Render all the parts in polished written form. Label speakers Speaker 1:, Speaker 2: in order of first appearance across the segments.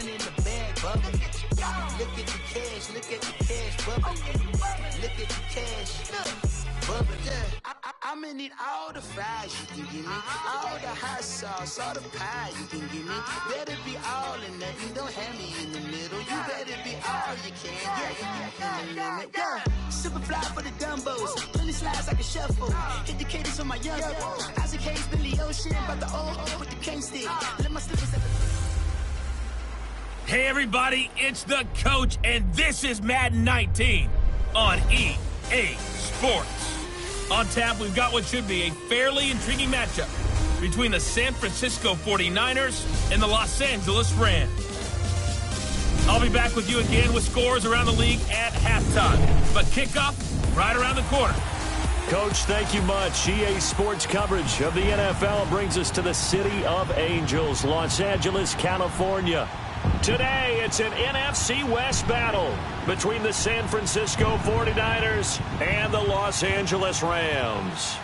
Speaker 1: money in the bag, bubbling. Look at the cash bubbling. Look at the cash, bubbling. Yeah, I'ma need all the fries you can give me, all the hot sauce, all the pie you can give me. Better be all or nothing, don't have me in the middle. You better be all you can, yeah, in the limit. Yeah, super fly for the dumbos, plenty slides like a shuffle. Hit the cadence on my young Isaac Hayes, Billy Ocean, but the old with the cane stick. Let my slippers at the...
Speaker 2: Hey everybody, it's the coach, and this is Madden 19 on EA Sports. On tap, we've got what should be a fairly intriguing matchup between the San Francisco 49ers and the Los Angeles Rams. I'll be back with you again with scores around the league at halftime, but kickoff right around the corner.
Speaker 3: Coach, thank you much. EA Sports coverage of the NFL brings us to the City of Angels, Los Angeles, California. Today, it's an NFC West battle between the San Francisco 49ers and the Los Angeles Rams.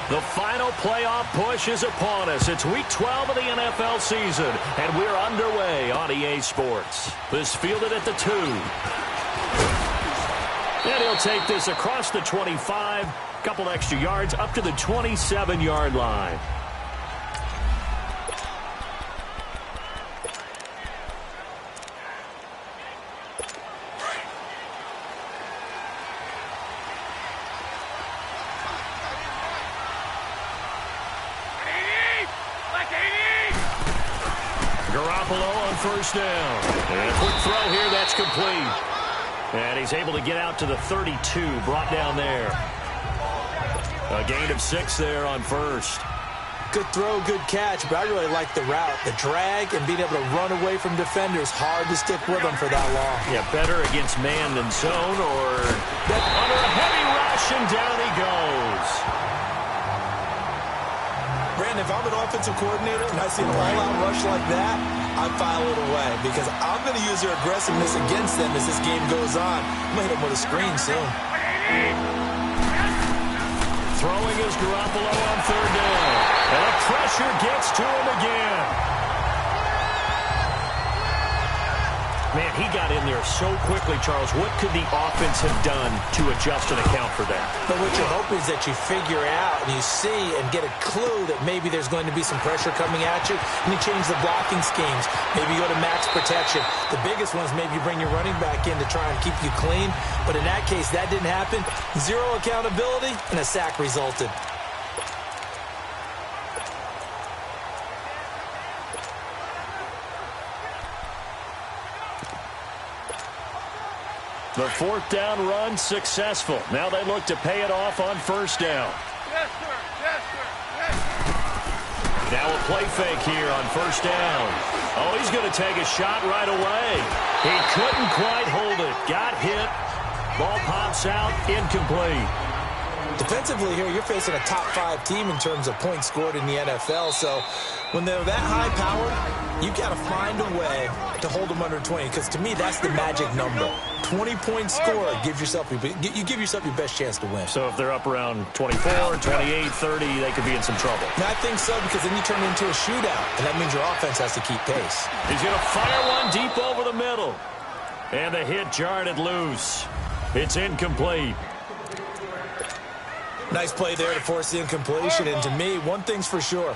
Speaker 3: The final playoff push is upon us. It's Week 12 of the NFL season, and we're underway on EA Sports. This fielded at the 2. And he'll take this across the 25. Couple extra yards up to the 27-yard line. Garoppolo on first down. And a quick throw here, that's complete. And he's able to get out to the 32, brought down there. A gain of 6 there on first.
Speaker 4: Good throw, good catch, but I really like the route. The drag and being able to run away from defenders. Hard to stick with them for that long.
Speaker 3: Yeah, better against man than zone, or under a heavy rush, and down he goes.
Speaker 4: Brandon, if I'm an offensive coordinator and I see an all-out rush like that, I file it away because I'm going to use their aggressiveness against them as this game goes on. I'm going to hit them with a screen soon.
Speaker 3: Throwing is Garoppolo on third down. And the pressure gets to him again. Man, he got in there so quickly, Charles. What could the offense have done to adjust and account for that?
Speaker 4: But what you're hoping is that you figure out and you see and get a clue that maybe there's going to be some pressure coming at you, and you change the blocking schemes. Maybe you go to max protection. The biggest one is maybe you bring your running back in to try and keep you clean. But in that case, that didn't happen. Zero accountability, and a sack resulted.
Speaker 3: The fourth down run successful. Now they look to pay it off on first down.
Speaker 5: Yes, sir. Yes, sir. Yes, sir.
Speaker 3: Now a play fake here on first down. Oh, he's going to take a shot right away. He couldn't quite hold it. Got hit. Ball pops out. Incomplete.
Speaker 4: Defensively here, you're facing a top 5 team in terms of points scored in the NFL. So when they're that high powered, you got to find a way to hold them under 20. Because to me, that's the magic number. 20-point score gives yourself you give yourself your best chance to win.
Speaker 3: So if they're up around 24, 28, 30, they could be in some trouble.
Speaker 4: And I think so, because then you turn it into a shootout, and that means your offense has to keep pace.
Speaker 3: He's going to fire one deep over the middle. And the hit jarred it loose. It's incomplete.
Speaker 4: Nice play there to force the incompletion. And to me, one thing's for sure.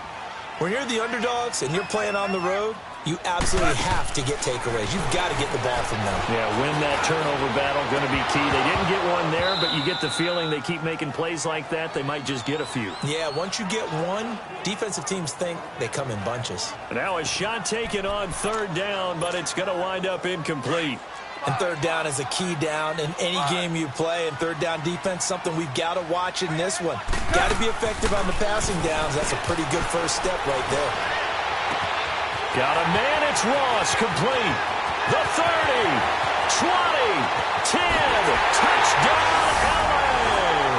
Speaker 4: When you're the underdogs and you're playing on the road, you absolutely have to get takeaways. You've got to get the ball from them.
Speaker 3: Yeah, win that turnover battle, going to be key. They didn't get one there, but you get the feeling they keep making plays like that, they might just get a few.
Speaker 4: Yeah, once you get one, defensive teams think they come in bunches.
Speaker 3: Now a shot taken on third down, but it's going to wind up incomplete.
Speaker 4: And third down is a key down in any game you play. And third down defense, something we've got to watch in this one. Got to be effective on the passing downs. That's a pretty good first step right there.
Speaker 3: Got a man, it's Ross, complete. The 30, 20, 10, touchdown, LA.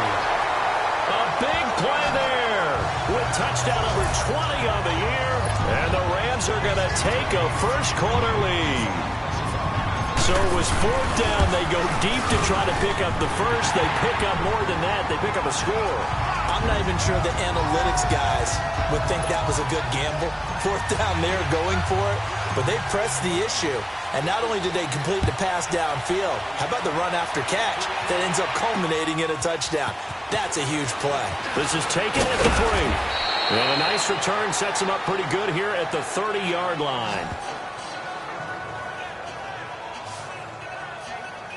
Speaker 3: A big play there with touchdown number 20 on the year. And the Rams are going to take a first quarter lead. So it was 4th down. They go deep to try to pick up the first. They pick up more than that. They pick up a score.
Speaker 4: I'm not even sure the analytics guys would think that was a good gamble. 4th down there going for it. But they pressed the issue. And not only did they complete the pass downfield, how about the run after catch that ends up culminating in a touchdown? That's a huge play.
Speaker 3: This is taken at the 3. And a nice return sets him up pretty good here at the 30-yard line.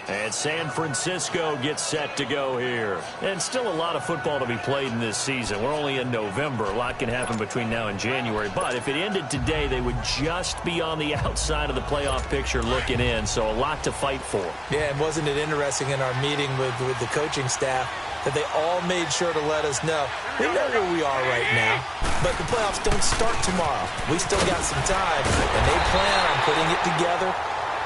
Speaker 3: And San Francisco gets set to go here. And still a lot of football to be played in this season. We're only in November. A lot can happen between now and January. But if it ended today, they would just be on the outside of the playoff picture looking in. So a lot to fight for.
Speaker 4: Yeah, and wasn't it interesting in our meeting with the coaching staff that they all made sure to let us know, we know where we are right now, but the playoffs don't start tomorrow. We still got some time, and they plan on putting it together,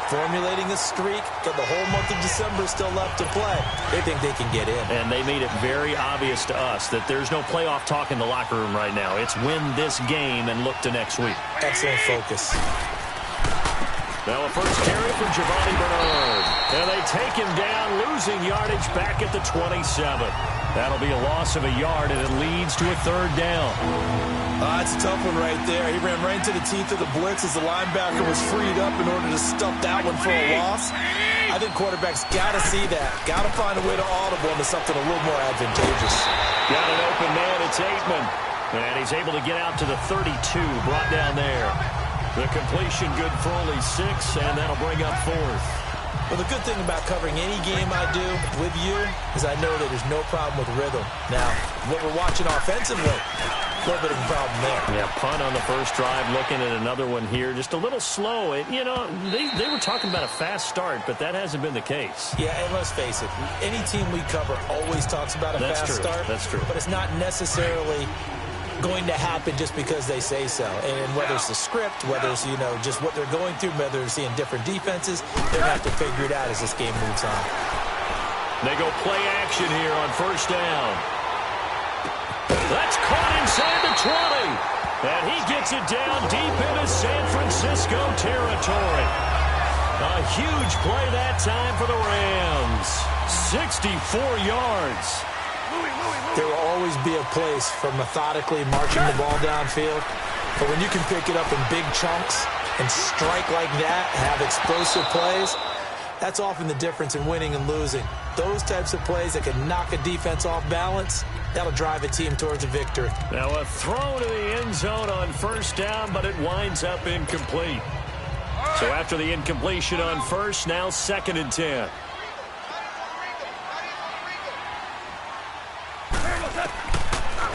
Speaker 4: formulating a streak, got the whole month of December still left to play. They think they can get in.
Speaker 3: And they made it very obvious to us that there's no playoff talk in the locker room right now. It's win this game and look to next week.
Speaker 4: Excellent focus.
Speaker 3: Now a first carry from Giovanni Bernard. And they take him down, losing yardage back at the 27. That'll be a loss of a yard, and it leads to a 3rd down.
Speaker 4: That's a tough one right there. He ran right into the teeth of the blitz as the linebacker was freed up in order to stuff that one for a loss. I think quarterbacks got to see that. Got to find a way to audible into something a little more advantageous.
Speaker 3: Got an open man. It's Aitman. And he's able to get out to the 32, brought down there. The completion good for only 6, and that'll bring up 4th.
Speaker 4: Well, the good thing about covering any game I do with you is I know that there's no problem with rhythm. Now, what we're watching offensively, a little bit of a problem there.
Speaker 3: Yeah, punt on the first drive, looking at another one here. Just a little slow. You know, they were talking about a fast start, but that hasn't been the case.
Speaker 4: Yeah, and let's face it, any team we cover always talks about a fast start.
Speaker 3: That's true.
Speaker 4: But it's not necessarily going to happen just because they say so. And whether it's the script, whether it's, just what they're going through, whether they're seeing different defenses, they're going to have to figure it out as this game moves on.
Speaker 3: They go play action here on first down. That's caught inside the 20. And he gets it down deep into San Francisco territory. A huge play that time for the Rams. 64 yards.
Speaker 4: There will always be a place for methodically marching the ball downfield. But when you can pick it up in big chunks and strike like that, have explosive plays, that's often the difference in winning and losing. Those types of plays that can knock a defense off balance, that'll drive a team towards a victory.
Speaker 3: Now a throw to the end zone on first down, but it winds up incomplete. So after the incompletion on first, now 2nd and 10.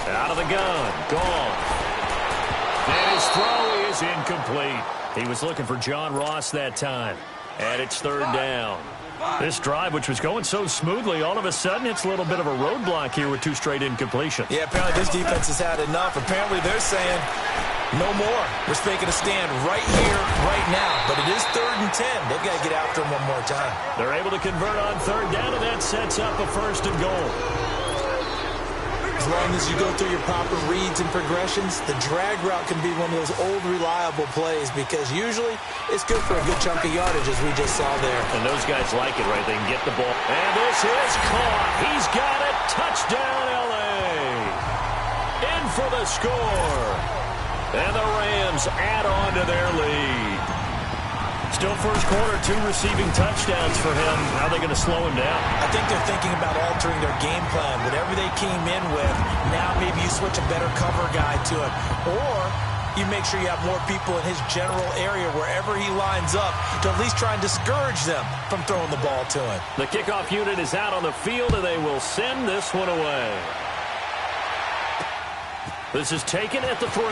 Speaker 3: Out of the gun, gone. And his throw is incomplete. He was looking for John Ross that time. And it's 3rd down. This drive, which was going so smoothly, all of a sudden it's a little bit of a roadblock here with 2 straight incompletions.
Speaker 4: Yeah, apparently this defense has had enough. Apparently they're saying, no more. We're making a stand right here, right now. But it is 3rd and 10. They've got to get after him one more time.
Speaker 3: They're able to convert on 3rd down, and that sets up a 1st and goal.
Speaker 4: As long as you go through your proper reads and progressions, the drag route can be one of those old, reliable plays because usually it's good for a good chunk of yardage, as we just saw there.
Speaker 3: And those guys like it, right? They can get the ball. And this is caught. He's got it. Touchdown, L.A. In for the score. And the Rams add on to their lead. Still first quarter, 2 receiving touchdowns for him. How are they going to slow him down?
Speaker 4: I think they're thinking about altering their game plan. Whatever they came in with, now maybe you switch a better cover guy to it. Or you make sure you have more people in his general area wherever he lines up to at least try and discourage them from throwing the ball to him.
Speaker 3: The kickoff unit is out on the field, and they will send this one away. This is taken at the 3.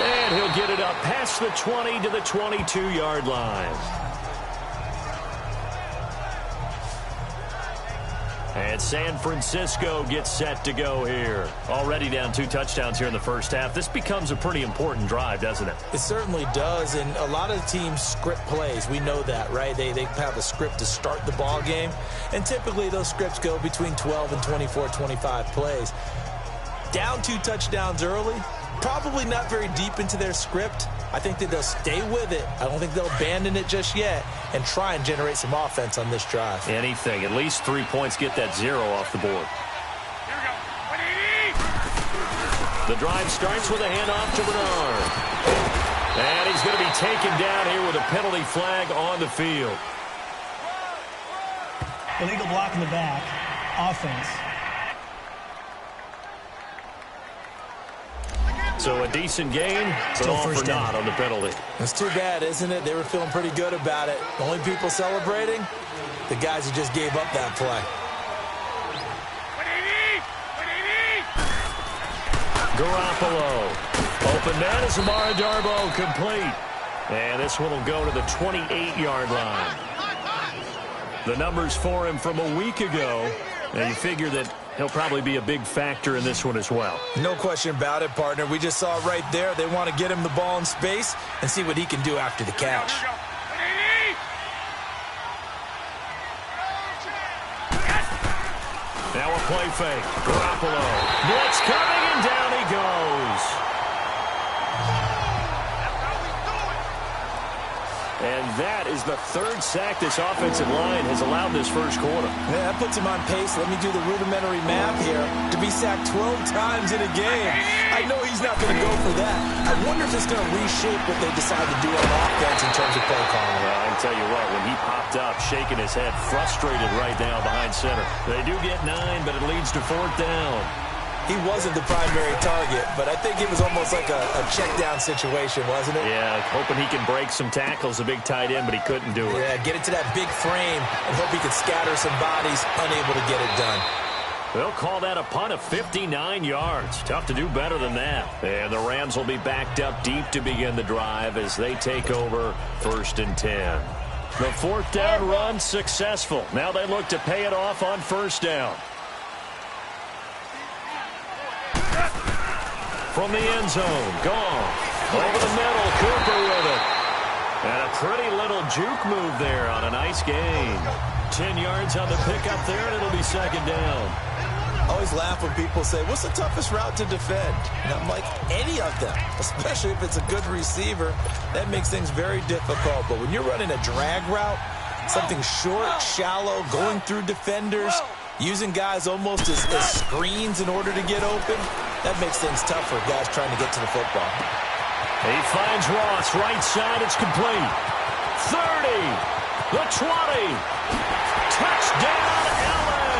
Speaker 3: And he'll get it up past the 20 to the 22-yard line. And San Francisco gets set to go here. Already down 2 touchdowns here in the first half. This becomes a pretty important drive, doesn't it?
Speaker 4: It certainly does, and a lot of teams script plays. We know that, right? They have a script to start the ball game, and typically those scripts go between 12 and 24, 25 plays. Down 2 touchdowns early, Probably not very deep into their script. I think that they'll stay with it. I don't think they'll abandon it just yet and try and generate some offense on this drive.
Speaker 3: Anything. At least 3 points, get that 0 off the board.
Speaker 5: Here we go. 180.
Speaker 3: The drive starts with a handoff to Bernard. And he's going to be taken down here with a penalty flag on the field.
Speaker 6: Illegal block in the back. Offense.
Speaker 3: So a decent gain, but
Speaker 6: Still
Speaker 3: all for
Speaker 6: first down.
Speaker 3: naught on the penalty.
Speaker 4: It's too bad, isn't it? They were feeling pretty good about it. The only people celebrating, the guys who just gave up that play.
Speaker 5: 180. 180.
Speaker 3: Garoppolo. Open man is Amara Darbo, complete. And this one will go to the 28-yard line. The numbers for him from a week ago. And you figure that he'll probably be a big factor in this one as well.
Speaker 4: No question about it, partner. We just saw it right there. They want to get him the ball in space and see what he can do after the catch.
Speaker 5: Here we go. 180.
Speaker 3: Now a play fake. Garoppolo. Blitz coming, and down he goes. And that is the third sack this offensive line has allowed this first quarter.
Speaker 4: Yeah, that puts him on pace. Let me do the rudimentary math here. To be sacked 12 times in a game, I know he's not going to go for that. I wonder if it's going to reshape what they decide to do on offense in terms of play calling.
Speaker 3: Well, I can tell you what, when he popped up, shaking his head, frustrated right now behind center. They do get 9, but it leads to 4th down.
Speaker 4: He wasn't the primary target, but I think it was almost like a check down situation, wasn't it?
Speaker 3: Yeah, hoping he can break some tackles, a big tight end, but he couldn't do it.
Speaker 4: Yeah, get it to that big frame and hope he could scatter some bodies, unable to get it done.
Speaker 3: They'll call that a punt of 59 yards. Tough to do better than that. And the Rams will be backed up deep to begin the drive as they take over 1st and 10. The 4th down run successful. Now they look to pay it off on 1st down. From the end zone, gone. Over the middle, Cooper with it. And a pretty little juke move there on a nice gain. 10 yards on the pickup there, and it'll be 2nd down.
Speaker 4: I always laugh when people say, what's the toughest route to defend? And I'm like, any of them, especially if it's a good receiver. That makes things very difficult. But when you're running a drag route, something short, shallow, going through defenders, using guys almost as screens in order to get open, that makes things tough for guys trying to get to the football.
Speaker 3: He finds Ross, right side, it's complete. 30, the 20, touchdown LA.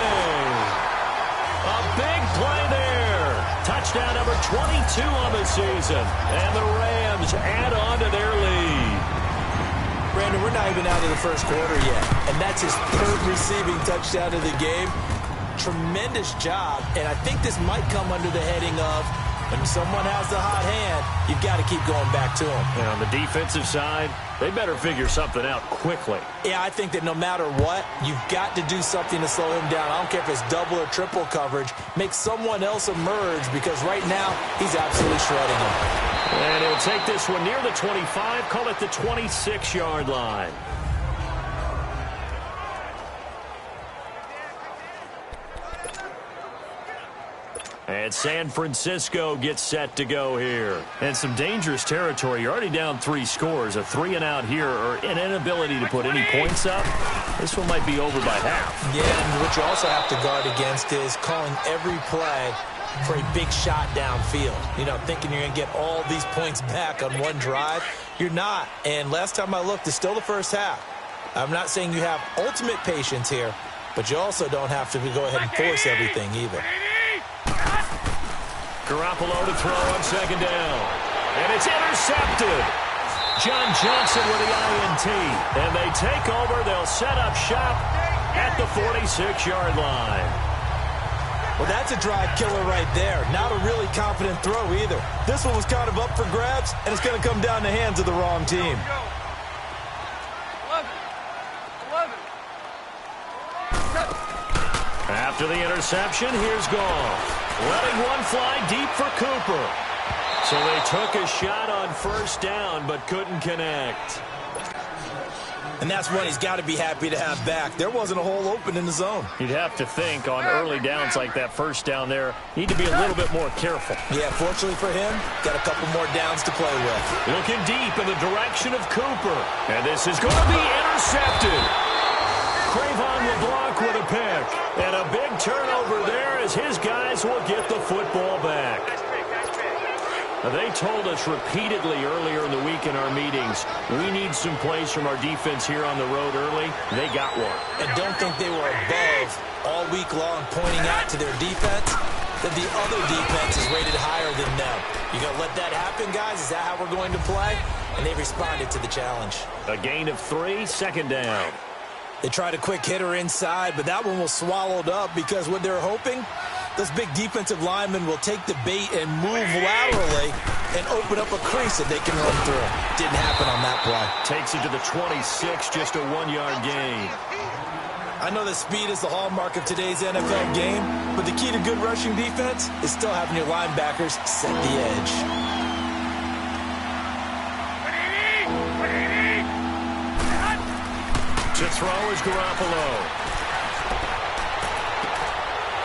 Speaker 3: A big play there. Touchdown number 22 on the season. And the Rams add on to their lead.
Speaker 4: Brandon, we're not even out of the first quarter yet, and that's his 3rd receiving touchdown of the game. Tremendous job, and I think this might come under the heading of when someone has the hot hand, you've got to keep going back to him.
Speaker 3: And on the defensive side, they better figure something out quickly.
Speaker 4: Yeah, I think that no matter what, you've got to do something to slow him down. I don't care if it's double or triple coverage. Make someone else emerge because right now he's absolutely shredding him.
Speaker 3: And he'll take this one near the 25, call it the 26-yard line. And San Francisco gets set to go here. And some dangerous territory. You're already down 3 scores. A 3-and-out here or an inability to put any points up. This one might be over by half.
Speaker 4: Yeah, and what you also have to guard against is calling every play for a big shot downfield. You know, thinking you're going to get all these points back on one drive. You're not. And last time I looked, it's still the first half. I'm not saying you have ultimate patience here, but you also don't have to go ahead and force everything either.
Speaker 3: Garoppolo to throw on 2nd down. And it's intercepted. John Johnson with the INT. And they take over. They'll set up shop at the 46-yard line.
Speaker 4: Well, that's a drive killer right there. Not a really confident throw either. This one was kind of up for grabs, and it's going to come down the hands of the wrong team.
Speaker 5: 11.
Speaker 3: After the interception, here's Goff. Letting one fly deep for Cooper. So they took a shot on 1st down, but couldn't connect.
Speaker 4: And that's one he's got to be happy to have back. There wasn't a hole open in the zone.
Speaker 3: You'd have to think on early downs like that first down there, need to be a little bit more careful.
Speaker 4: Yeah, fortunately for him, got a couple more downs to play with.
Speaker 3: Looking deep in the direction of Cooper. And this is going to be intercepted. Cravon will block with a pick. And a big turnover there as his guys will get the football back. They told us repeatedly earlier in the week in our meetings, we need some plays from our defense here on the road early. They got one.
Speaker 4: And don't think they were above all week long pointing out to their defense that the other defense is rated higher than them. You going to let that happen, guys? Is that how we're going to play? And they responded to the challenge.
Speaker 3: A gain of 3, second down.
Speaker 4: They tried a quick hitter inside, but that one was swallowed up because what they're hoping, those big defensive linemen will take the bait and move laterally and open up a crease that they can run through. Didn't happen on that play.
Speaker 3: Takes it to the 26, just a 1-yard gain.
Speaker 4: I know that speed is the hallmark of today's NFL game, but the key to good rushing defense is still having your linebackers set the edge.
Speaker 3: To throw is Garoppolo.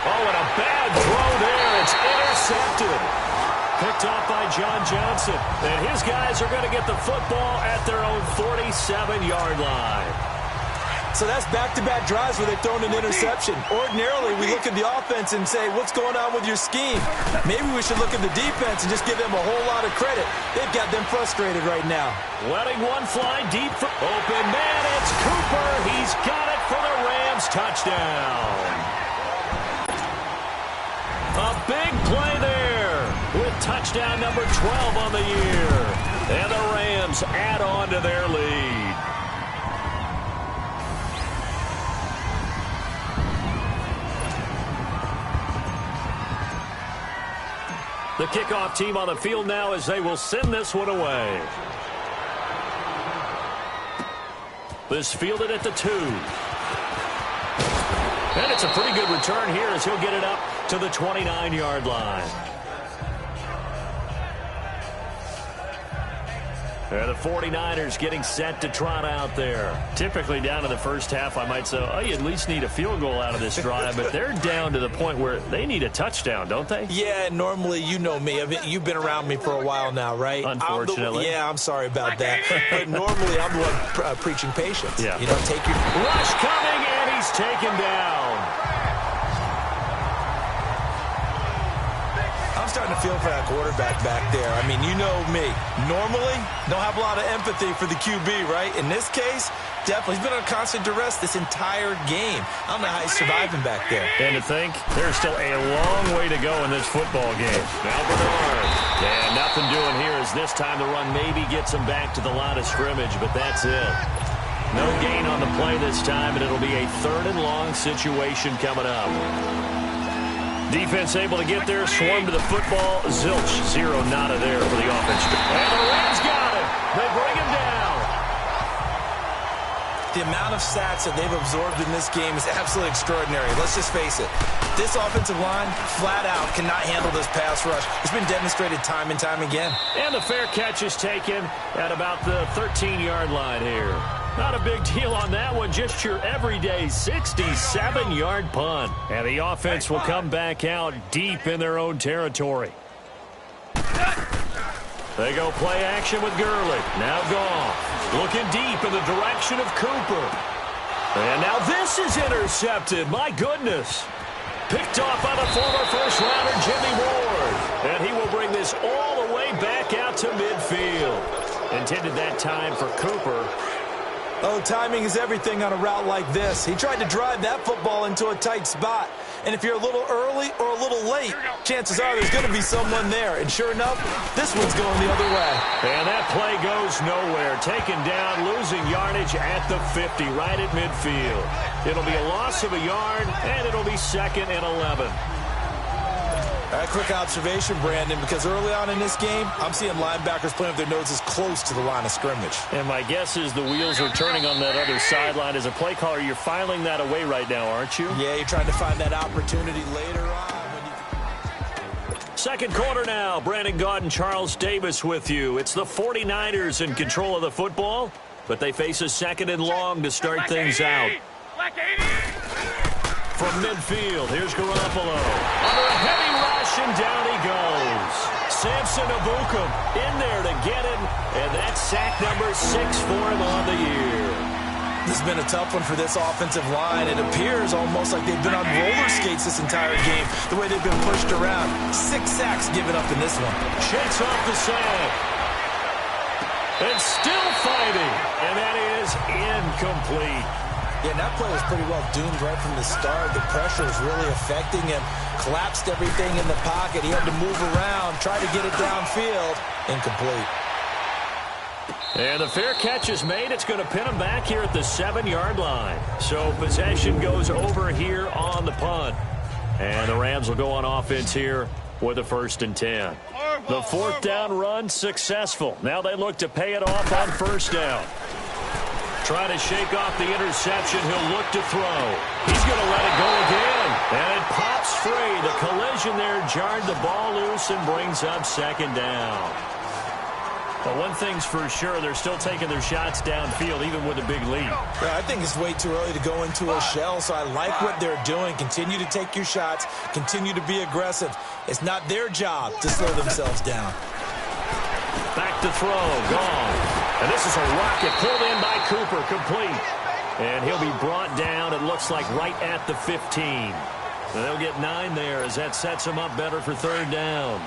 Speaker 3: Oh, and a bad throw there. It's intercepted. Picked off by John Johnson. And his guys are going to get the football at their own 47-yard line.
Speaker 4: So that's back-to-back drives where they've thrown an interception. Ordinarily, we look at the offense and say, what's going on with your scheme? Maybe we should look at the defense and just give them a whole lot of credit. They've got them frustrated right now.
Speaker 3: Letting one fly deep for open man. It's Cooper. He's got it for the Rams. Touchdown. A big play there with touchdown number 12 on the year. And the Rams add on to their lead. The kickoff team on the field now as they will send this one away. This fielded at the 2. And it's a pretty good return here as he'll get it up to the 29-yard line. And the 49ers getting set to trot out there. Typically down in the first half, I might say, oh, you at least need a field goal out of this drive. But they're down to the point where they need a touchdown, don't they?
Speaker 4: Yeah, normally, you know me. I mean, you've been around me for a while now, right?
Speaker 3: Unfortunately.
Speaker 4: I'm sorry about that. But normally, I'm the one preaching patience.
Speaker 3: Yeah.
Speaker 4: You know, take your...
Speaker 3: Rush coming, and he's taken down.
Speaker 4: I'm starting to feel for that quarterback back there. I mean, you know me. Normally, don't have a lot of empathy for the QB, right? In this case, definitely. He's been on constant duress this entire game. I don't know how he's surviving back there.
Speaker 3: And to think, there's still a long way to go in this football game. Now Bernard. And nothing doing here as this time the run maybe gets him back to the line of scrimmage, but that's it. No gain on the play this time, and it'll be a 3rd and long situation coming up. Defense able to get there, swarm to the football. Zilch, 0 nada there for the offense. And the Rams got it. They bring him down.
Speaker 4: The amount of sacks that they've absorbed in this game is absolutely extraordinary. Let's just face it. This offensive line, flat out, cannot handle this pass rush. It's been demonstrated time and time again.
Speaker 3: And the fair catch is taken at about the 13-yard line here. Not a big deal on that one, just your everyday 67-yard punt. And the offense will come back out deep in their own territory. They go play action with Gurley. Now Goff looking deep in the direction of Cooper. And now this is intercepted. My goodness. Picked off by the former first-rounder Jimmy Ward. And he will bring this all the way back out to midfield. Intended that time for Cooper.
Speaker 4: Oh, timing is everything on a route like this. He tried to drive that football into a tight spot. And if you're a little early or a little late, chances are there's going to be someone there. And sure enough, this one's going the other way.
Speaker 3: And that play goes nowhere. Taken down, losing yardage at the 50, right at midfield. It'll be a loss of a yard, and it'll be 2nd and 11.
Speaker 4: A quick observation, Brandon, because early on in this game, I'm seeing linebackers playing with their noses close to the line of scrimmage.
Speaker 3: And my guess is the wheels are turning on that other sideline. As a play caller, you're filing that away right now, aren't you?
Speaker 4: Yeah, you're trying to find that opportunity later on.
Speaker 3: Second quarter now. Brandon Gaudin, Charles Davis with you. It's the 49ers in control of the football. but they face a 2nd and long to start things out. From midfield, here's Garoppolo. Under a heavy rush, and down he goes. Samson Abukum in there to get him, and that's sack number 6 for him on the year.
Speaker 4: This has been a tough one for this offensive line. It appears almost like they've been on roller skates this entire game, the way they've been pushed around. 6 sacks given up in this one.
Speaker 3: Shakes off the sack. And still fighting, and that is incomplete.
Speaker 4: Yeah, that play was pretty well doomed right from the start. The pressure was really affecting him. Collapsed everything in the pocket. He had to move around, try to get it downfield. Incomplete.
Speaker 3: And the fair catch is made. It's going to pin him back here at the 7-yard line. So possession goes over here on the punt. And the Rams will go on offense here with a 1st and 10. The 4th down run successful. Now they look to pay it off on 1st down. Trying to shake off the interception. He'll look to throw. He's going to let it go again. And it pops free. The collision there jarred the ball loose and brings up 2nd down. But one thing's for sure, they're still taking their shots downfield, even with a big lead.
Speaker 4: Yeah, I think it's way too early to go into a shell, so I like what they're doing. Continue to take your shots. Continue to be aggressive. It's not their job to slow themselves down.
Speaker 3: Back to throw. Gone. And this is a rocket pulled in by Cooper. Complete. And he'll be brought down, it looks like, right at the 15. And they'll get 9 there as that sets them up better for 3rd down.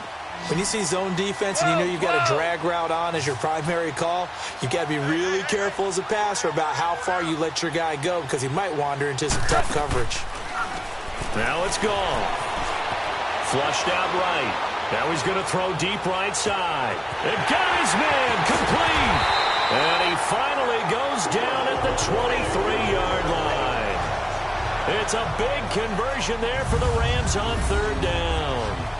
Speaker 4: When you see zone defense and you know you've got a drag route on as your primary call, you've got to be really careful as a passer about how far you let your guy go because he might wander into some tough coverage.
Speaker 3: Now it's gone. Flushed out right. Now he's going to throw deep right side. And got his man complete. And he finally goes down at the 23-yard line. It's a big conversion there for the Rams on 3rd down.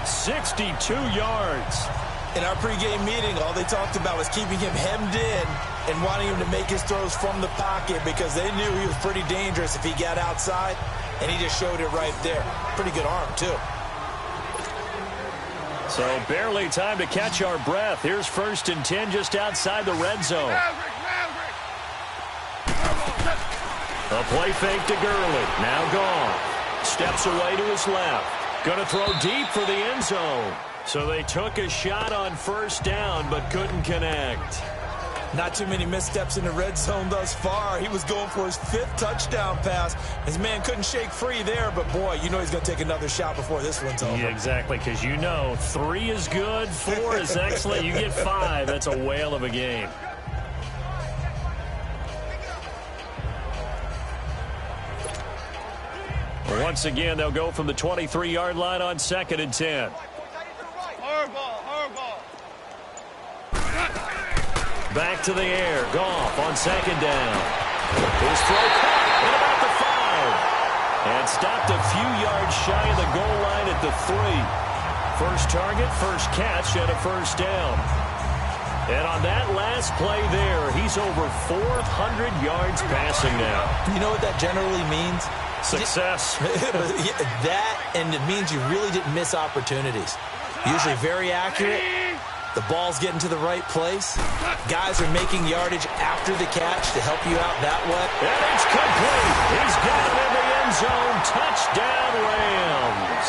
Speaker 3: 62 yards.
Speaker 4: In our pregame meeting, all they talked about was keeping him hemmed in and wanting him to make his throws from the pocket because they knew he was pretty dangerous if he got outside, and he just showed it right there. Pretty good arm, too.
Speaker 3: So barely time to catch our breath. Here's 1st and 10 just outside the red zone. A play fake to Gurley. Now gone. Steps away to his left. Going to throw deep for the end zone. So they took a shot on 1st down but couldn't connect.
Speaker 4: Not too many missteps in the red zone thus far. He was going for his 5th touchdown pass. His man couldn't shake free there, but boy, you know he's going to take another shot before this one's over.
Speaker 3: Yeah, exactly, because you know 3 is good, 4 is excellent. You get 5, that's a whale of a game. Once again, they'll go from the 23-yard line on 2nd and 10. Back to the air. Goff on 2nd down. His throw caught at about the 5. And stopped a few yards shy of the goal line at the 3. First target, first catch, and a 1st down. And on that last play there, he's over 400 yards passing now.
Speaker 4: You know what that generally means?
Speaker 3: Success.
Speaker 4: That, and it means you really didn't miss opportunities. Usually very accurate. The ball's getting to the right place. Guys are making yardage after the catch to help you out that way.
Speaker 3: And it's complete. He's got it in the end zone. Touchdown, Rams.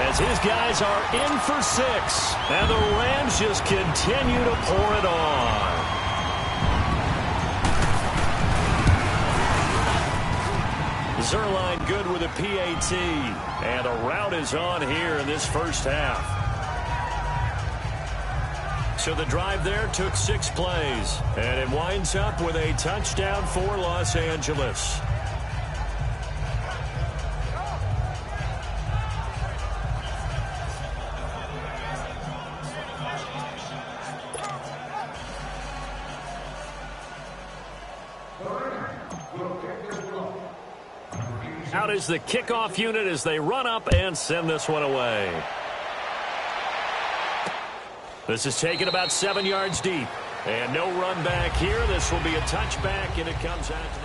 Speaker 3: As his guys are in for 6. And the Rams just continue to pour it on. Zerline good with a PAT. And a rout is on here in this 1st half. So the drive there took 6 plays. And it winds up with a touchdown for Los Angeles. Out is the kickoff unit as they run up and send this one away. This is taken about 7 yards deep. And no run back here. This will be a touchback, and it comes out to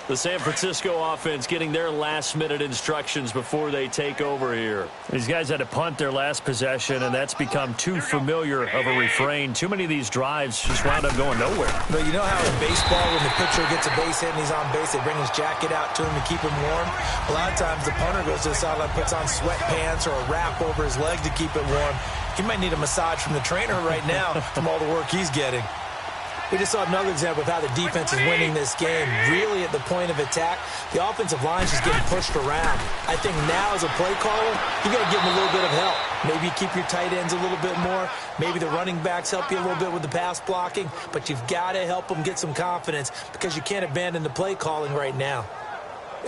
Speaker 3: the... The San Francisco offense getting their last-minute instructions before they take over here. These guys had to punt their last possession, and that's become too familiar of a refrain. Too many of these drives just wound up going nowhere.
Speaker 4: But you know how in baseball, when the pitcher gets a base hit and he's on base, they bring his jacket out to him to keep him warm? A lot of times the punter goes to the sideline, puts on sweatpants or a wrap over his leg to keep it warm. He might need a massage from the trainer right now from all the work he's getting. We just saw another example of how the defense is winning this game. Really at the point of attack, the offensive line is just getting pushed around. I think now as a play caller, you got to give them a little bit of help. Maybe keep your tight ends a little bit more. Maybe the running backs help you a little bit with the pass blocking. But you've got to help them get some confidence because you can't abandon the play calling right now.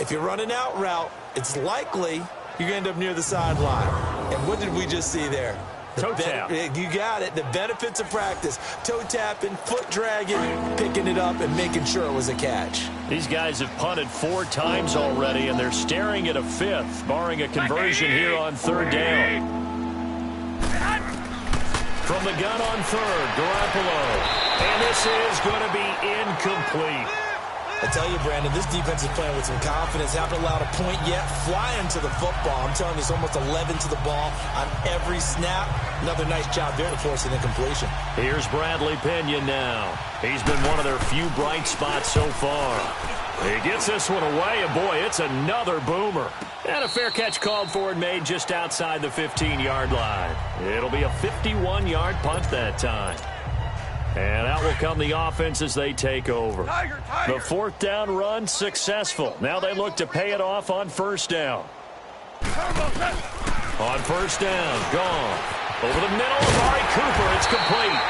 Speaker 4: If you're running out route, it's likely you're going to end up near the sideline. And what did we just see there?
Speaker 3: Toe tap.
Speaker 4: You got it. The benefits of practice. Toe tapping, foot dragging, picking it up, and making sure it was a catch.
Speaker 3: These guys have punted 4 times already, and they're staring at a 5th, barring a conversion here on 3rd down. From the gun on 3rd, Garoppolo. And this is going to be incomplete.
Speaker 4: I tell you, Brandon, this defense is playing with some confidence. Haven't allowed a point yet. Flying to the football. I'm telling you, it's almost 11 to the ball on every snap. Another nice job there to force an incompletion.
Speaker 3: Here's Bradley Pinion now. He's been one of their few bright spots so far. He gets this one away, and boy, it's another boomer. And a fair catch called for and made just outside the 15-yard line. It'll be a 51-yard punt that time. And out will come the offense as they take over. The 4th down run successful. Now they look to pay it off on 1st down. On 1st down, gone. Over the middle, Amari Cooper, it's complete.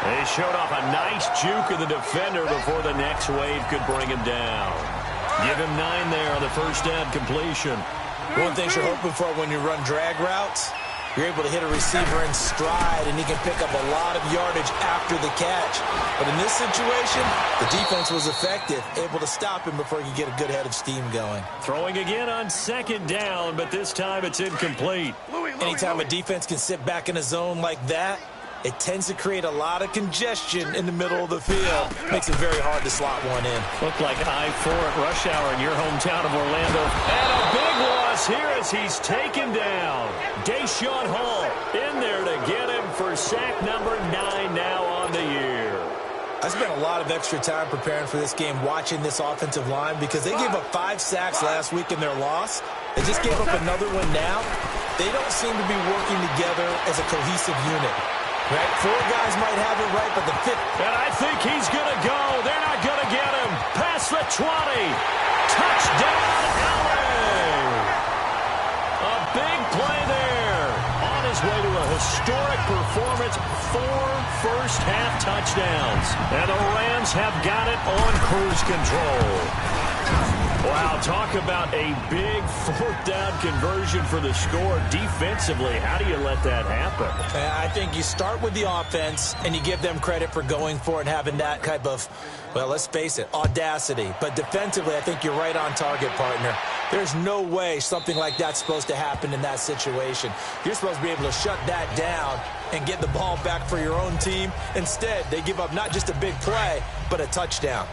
Speaker 3: They showed off a nice juke of the defender before the next wave could bring him down. Give him 9 there on the 1st down completion.
Speaker 4: One thing you're hoping for when you run drag routes, you're able to hit a receiver in stride, and he can pick up a lot of yardage after the catch. But in this situation, the defense was effective, able to stop him before he could get a good head of steam going.
Speaker 3: Throwing again on 2nd down, but this time it's incomplete.
Speaker 4: Anytime a defense can sit back in a zone like that, it tends to create a lot of congestion in the middle of the field. Makes it very hard to slot one in.
Speaker 3: Looked like I-4 at rush hour in your hometown of Orlando. And a big loss here as he's taken down. Deshaun Hall in there to get him for sack number 9 now on the year.
Speaker 4: I spent a lot of extra time preparing for this game watching this offensive line because they gave up 5 sacks last week in their loss. They just gave up another one now. They don't seem to be working together as a cohesive unit. Right? 4 guys might have it right, but the 5th.
Speaker 3: And I think he's going to go. They're not going to get him. Past the 20. Touchdown, LA. A big play there. On his way to a historic performance. 4 first-half touchdowns. And the Rams have got it on cruise control. Wow, talk about a big 4th down conversion for the score. Defensively, how do you let that happen?
Speaker 4: I think you start with the offense, and you give them credit for going for it and having that type of, well, let's face it, audacity. But defensively, I think you're right on target, partner. There's no way something like that's supposed to happen in that situation. You're supposed to be able to shut that down and get the ball back for your own team. Instead, they give up not just a big play, but a touchdown.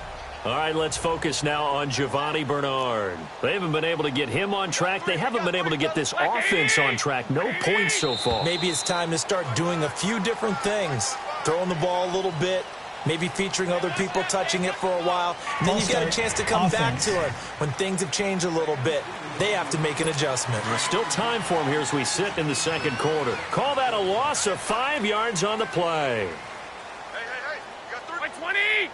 Speaker 3: All right, let's focus now on Giovanni Bernard. They haven't been able to get him on track. They haven't been able to get this offense on track. No points so far.
Speaker 4: Maybe it's time to start doing a few different things. Throwing the ball a little bit, maybe featuring other people touching it for a while. And then you got a chance to come back to it when things have changed a little bit. They have to make an adjustment.
Speaker 3: There's still time for him here as we sit in the 2nd quarter. Call that a loss of 5 yards on the play.
Speaker 5: Hey, you got 20, 80.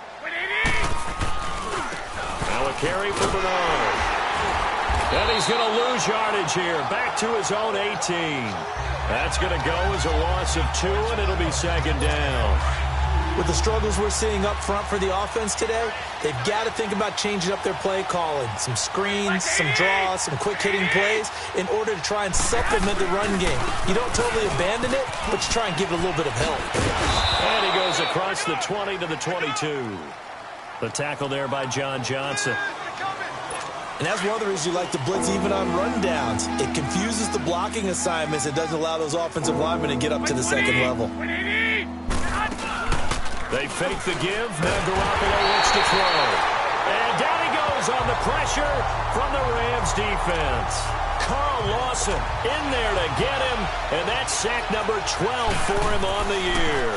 Speaker 3: Now a carry for Bernard. And he's going to lose yardage here. Back to his own 18. That's going to go as a loss of 2, and it'll be 2nd down.
Speaker 4: With the struggles we're seeing up front for the offense today, they've got to think about changing up their play calling. Some screens, some draws, some quick-hitting plays in order to try and supplement the run game. You don't totally abandon it, but you try and give it a little bit of help.
Speaker 3: And he goes across the 20 to the 22. The tackle there by John Johnson.
Speaker 4: And that's one of the reasons you like to blitz even on rundowns. It confuses the blocking assignments. It doesn't allow those offensive linemen to get up to the 2nd level.
Speaker 3: They fake the give. Now Garoppolo looks to throw. And down he goes ease on the pressure from the Rams defense. Carl Lawson in there to get him, and that's sack number 12 for him on the year.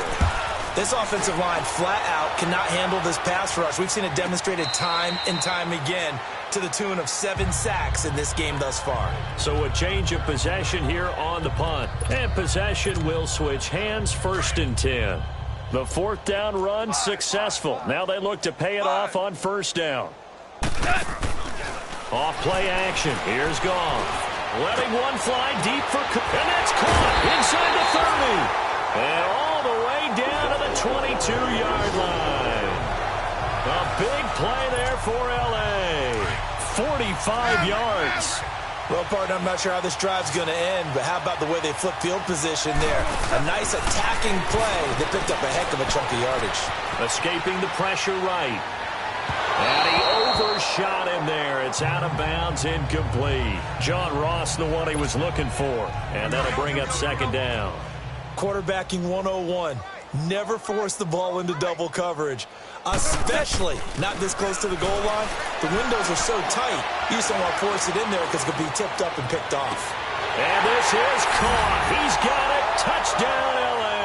Speaker 4: This offensive line flat out cannot handle this pass rush. We've seen it demonstrated time and time again to the tune of 7 sacks in this game thus far.
Speaker 3: So a change of possession here on the punt. And possession will switch hands, 1st and 10. The 4th down run successful. Now they look to pay it off on 1st down. Off play action. Here's Goff. Letting one fly deep for... And that's caught inside the 30. And all the way down to the 22-yard line. A big play there for L.A. 45 yards.
Speaker 4: Well, partner, I'm not sure how this drive's going to end, but how about the way they flip field position there? A nice attacking play. They picked up a heck of a chunk of yardage.
Speaker 3: Escaping the pressure right. And he overshot him there. It's out of bounds, incomplete. John Ross, the one he was looking for. And that'll bring up 2nd down.
Speaker 4: Quarterbacking 101. Never force the ball into double coverage, especially not this close to the goal line. The windows are so tight, you just don't want to force it in there because it could be tipped up and picked off.
Speaker 3: And this is caught. He's got it. Touchdown, L.A.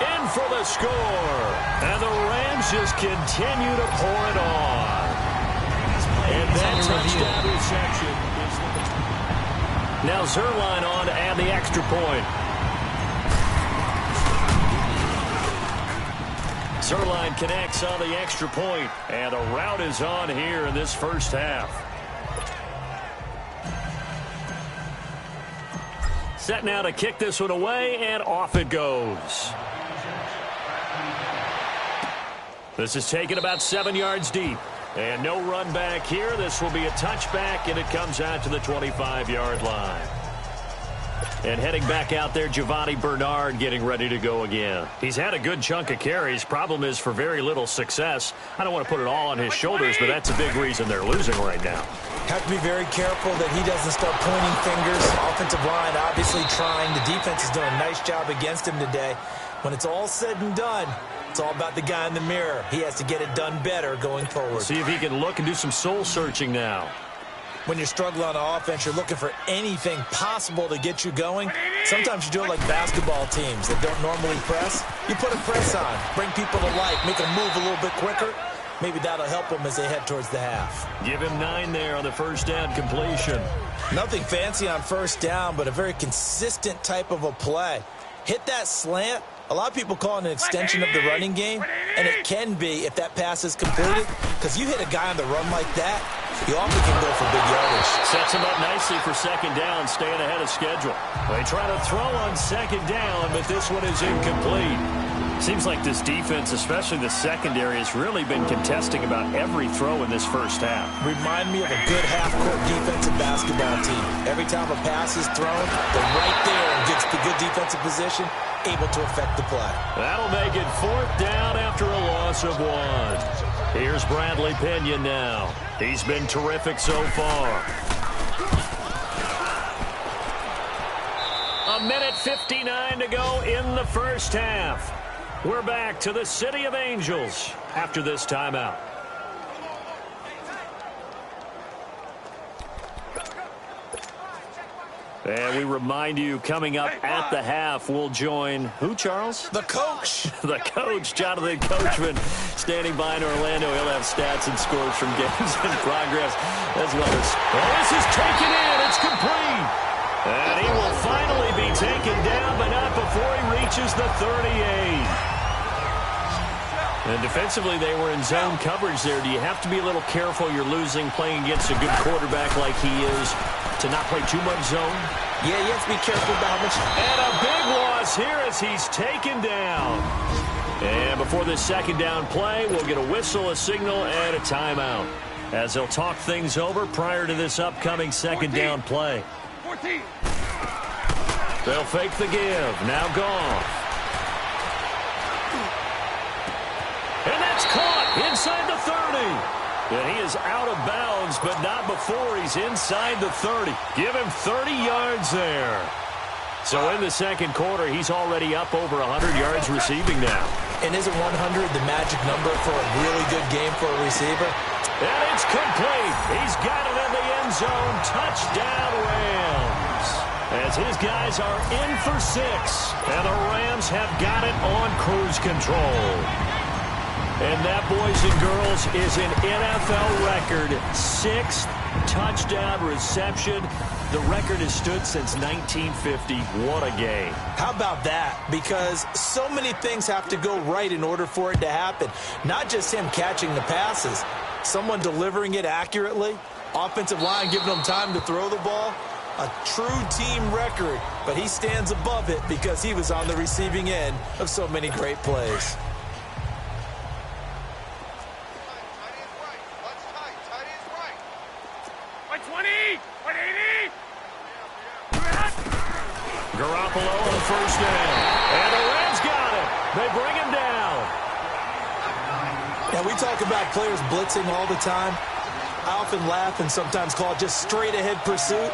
Speaker 3: In for the score. And the Rams just continue to pour it on. And that touchdown reception is the... Now Zerline on to add the extra point. Zerline connects on the extra point, and a route is on here in this 1st half. Set now to kick this one away, and off it goes. This is taken about 7 yards deep, and no run back here. This will be a touchback, and it comes out to the 25-yard line. And heading back out there, Giovanni Bernard getting ready to go again. He's had a good chunk of carries. Problem is for very little success. I don't want to put it all on his shoulders, but that's a big reason they're losing right now.
Speaker 4: Have to be very careful that he doesn't start pointing fingers. Offensive line obviously trying. The defense is doing a nice job against him today. When it's all said and done, it's all about the guy in the mirror. He has to get it done better going forward.
Speaker 3: See if he can look and do some soul searching now.
Speaker 4: When you're struggling on offense, you're looking for anything possible to get you going. Sometimes you do it like basketball teams that don't normally press. You put a press on, bring people to life, make them move a little bit quicker. Maybe that'll help them as they head towards the half.
Speaker 3: Give him 9 there on the 1st down completion.
Speaker 4: Nothing fancy on 1st down, but a very consistent type of a play. Hit that slant. A lot of people call it an extension of the running game, and it can be if that pass is completed, because you hit a guy on the run like that, you often can go for big yardage.
Speaker 3: Sets him up nicely for 2nd down, staying ahead of schedule. They try to throw on 2nd down, but this one is incomplete. Seems like this defense, especially the secondary, has really been contesting about every throw in this 1st half.
Speaker 4: Remind me of a good half-court defensive basketball team. Every time a pass is thrown, they're right there and gets the good defensive position, able to affect the play.
Speaker 3: That'll make it 4th down after a loss of 1. Here's Bradley Pinion now. He's been terrific so far. 1:59 to go in the 1st half. We're back to the City of Angels after this timeout. And we remind you, coming up at the half, we'll join who, Charles?
Speaker 4: The coach.
Speaker 3: The coach, Jonathan Coachman, standing by in Orlando. He'll have stats and scores from games in progress, as well as... Oh, this is taken in. It's complete. And he will finally be taken down, but not before he reaches the 38. And defensively, they were in zone coverage there. Do you have to be a little careful? You're losing, playing against a good quarterback like he is, to not play too much zone?
Speaker 4: Yeah, you have to be careful about how much.
Speaker 3: And a big loss here as he's taken down. And before this 2nd down play, we'll get a whistle, a signal, and a timeout, as they'll talk things over prior to this upcoming 2nd down play.
Speaker 5: 14.
Speaker 3: They'll fake the give. Now Goff. And that's caught inside the 30. And he is out of bounds, but not before he's inside the 30. Give him 30 yards there. So in the 2nd quarter, he's already up over 100 yards receiving now.
Speaker 4: And isn't 100 the magic number for a really good game for a receiver?
Speaker 3: and it's complete. He's got it in the end zone. Touchdown, Rams. As his guys are in for 6, and the Rams have got it on cruise control. And that, boys and girls, is an NFL record 6th touchdown reception. The record has stood since 1950. What a game.
Speaker 4: How about that? Because so many things have to go right in order for it to happen. Not just him catching the passes, someone delivering it accurately, offensive line giving them time to throw the ball. A true team record, but he stands above it because he was on the receiving end of so many great plays.
Speaker 3: Garoppolo on first down. And the Rams got it. They bring him down.
Speaker 4: Yeah, we talk about players blitzing all the time. I often laugh and sometimes call it just straight-ahead pursuit.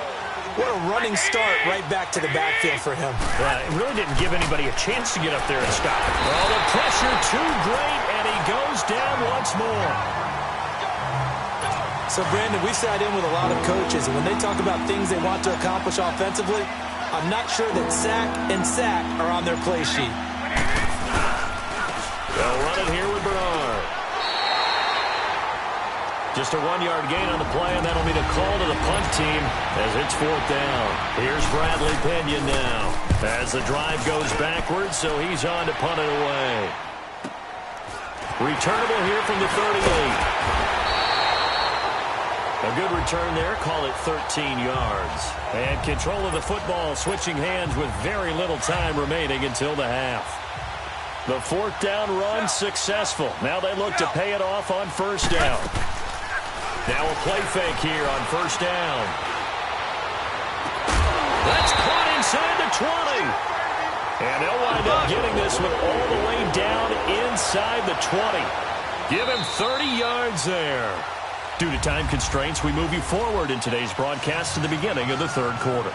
Speaker 4: What a running start right back to the backfield for him.
Speaker 3: It really didn't give anybody a chance to get up there and stop it. Well, the pressure too great, and he goes down once more.
Speaker 4: So, Brandon, we sat in with a lot of coaches, and when they talk about things they want to accomplish offensively, I'm not sure that sack and sack are on their play sheet.
Speaker 3: They'll run it here with Bernard. Just a 1-yard gain on the play, and that'll be the call to the punt team as it's 4th down. Here's Bradley Pinion now as the drive goes backwards, so he's on to punt it away. Returnable here from the 38. A good return there. Call it 13 yards. And control of the football, switching hands with very little time remaining until the half. The 4th down run successful. Now they look to pay it off on first down. Now a play fake here on first down. That's caught inside the 20. And they'll wind up getting this one all the way down inside the 20. Give him 30 yards there. Due to time constraints, we move you forward in today's broadcast to the beginning of the 3rd quarter.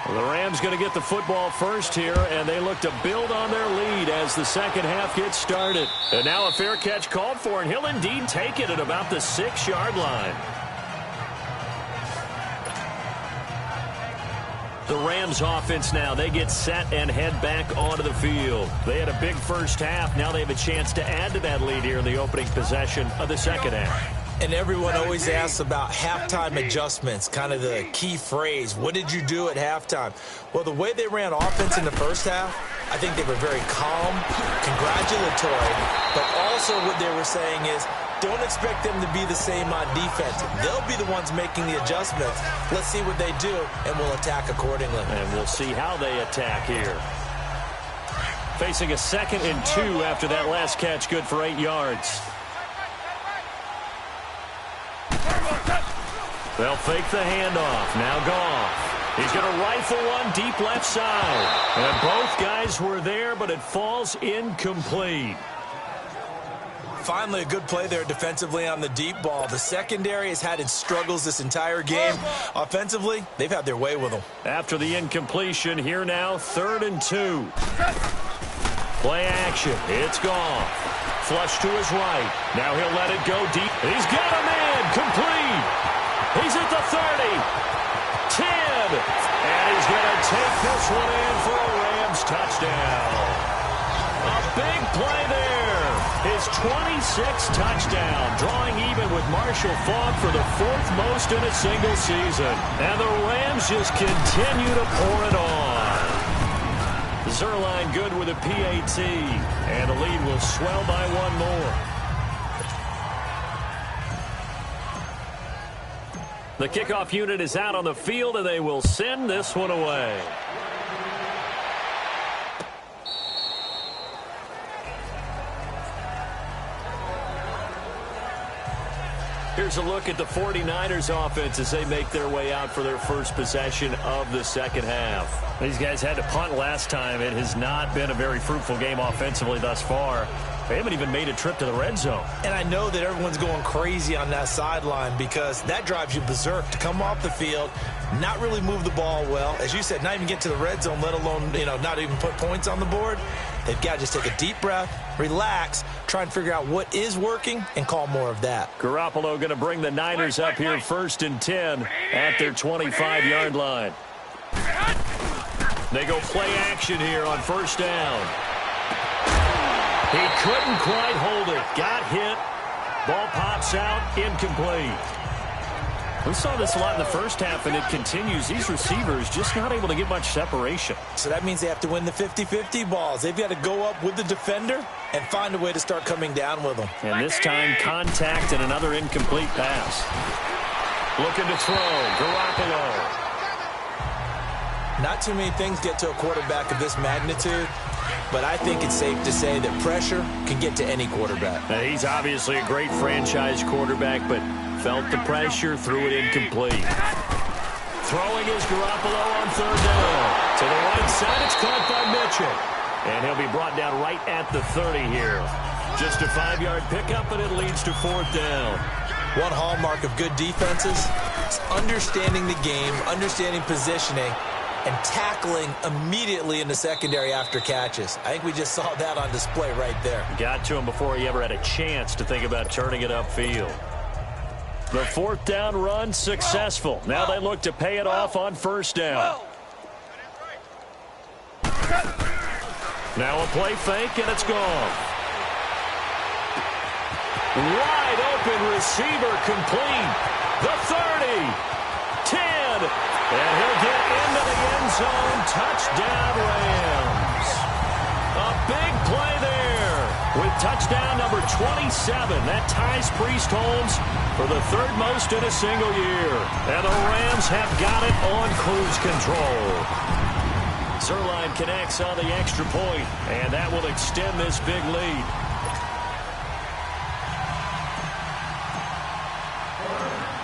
Speaker 3: Well, the Rams going to get the football first here, and they look to build on their lead as the second half gets started. And now a fair catch called for, and he'll indeed take it at about the 6-yard line. The Rams offense now, they get set and head back onto the field. They had a big first half. Now they have a chance to add to that lead here in the opening possession of the second half.
Speaker 4: And everyone always asks about halftime adjustments, kind of the key phrase. What did you do at halftime? Well, the way they ran offense in the first half, I think they were very calm, congratulatory, but also what they were saying is, don't expect them to be the same on defense. They'll be the ones making the adjustments. Let's see what they do, and we'll attack accordingly.
Speaker 3: And we'll see how they attack here. Facing a 2nd and 2 after that last catch, good for 8 yards. They'll fake the handoff. Now Goff. He's going to rifle one deep left side. And both guys were there, but it falls incomplete.
Speaker 4: Finally, a good play there defensively on the deep ball. The secondary has had its struggles this entire game. Offensively, they've had their way with them.
Speaker 3: After the incompletion, here now, 3rd and 2. Play action. It's Goff. Flush to his right. Now he'll let it go deep. He's got a man. Complete. He's at the 30. 10. And he's going to take this one in for a Rams touchdown. A big play there. His 26th touchdown, drawing even with Marshall Faulk for the 4th most in a single season. And the Rams just continue to pour it on. Zerline good with a PAT, and the lead will swell by 1 more. The kickoff unit is out on the field, and they will send this one away. Here's a look at the 49ers offense as they make their way out for their first possession of the second half. These guys had to punt last time. It has not been a very fruitful game offensively thus far. They haven't even made a trip to the red zone.
Speaker 4: And I know that everyone's going crazy on that sideline because that drives you berserk to come off the field, not really move the ball well. As you said, not even get to the red zone, let alone, not even put points on the board. They've got to just take a deep breath, relax, try and figure out what is working, and call more of that.
Speaker 3: Garoppolo going to bring the Niners up here 1st and 10 at their 25-yard line. They go play action here on 1st down. He couldn't quite hold it. Got hit. Ball pops out. Incomplete. We saw this a lot in the first half, and it continues. These receivers just not able to get much separation.
Speaker 4: So that means they have to win the 50-50 balls. They've got to go up with the defender and find a way to start coming down with them.
Speaker 3: And this time, contact and another incomplete pass. Looking to throw. Garoppolo.
Speaker 4: Not too many things get to a quarterback of this magnitude, but I think it's safe to say that pressure can get to any quarterback.
Speaker 3: Now, he's obviously a great franchise quarterback, but felt the pressure, threw it incomplete. Throwing is Garoppolo on 3rd down. To the right side, it's caught by Mitchell. And he'll be brought down right at the 30 here. Just a 5-yard pickup, and it leads to 4th down.
Speaker 4: One hallmark of good defenses is understanding the game, understanding positioning, and tackling immediately in the secondary after catches. I think we just saw that on display right there.
Speaker 3: Got to him before he ever had a chance to think about turning it upfield. The 4th down run successful. Now they look to pay it off on 1st down. Now a play fake, and it's gone. Wide open receiver complete. The 30. 10. And he'll get into the end zone. Touchdown, Rams. A big play there with touchdown number 27. That ties Priest Holmes for the 3rd most in a single year. And the Rams have got it on cruise control. Zerline connects on the extra point, and that will extend this big lead.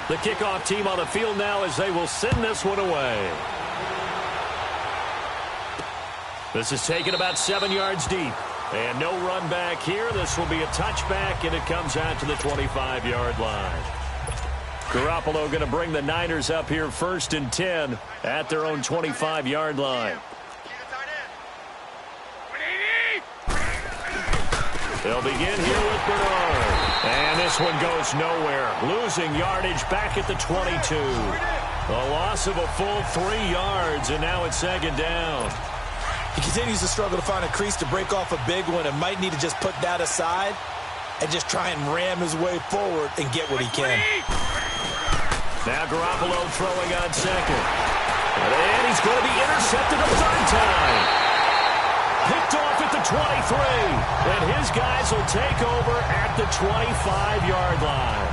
Speaker 3: The kickoff team on the field now as they will send this one away. This is taken about 7 yards deep. And no run back here. This will be a touchback, and it comes out to the 25-yard line. Garoppolo going to bring the Niners up here 1st and 10 at their own 25-yard line. They'll begin here with Bernard. And this one goes nowhere. Losing yardage back at the 22. A loss of a full 3 yards, and now it's 2nd down.
Speaker 4: He continues to struggle to find a crease to break off a big one and might need to just put that aside and just try and ram his way forward and get what he can.
Speaker 3: Now Garoppolo throwing on 2nd. And he's going to be intercepted a 3rd time. Picked off at the 23. And his guys will take over at the 25-yard line.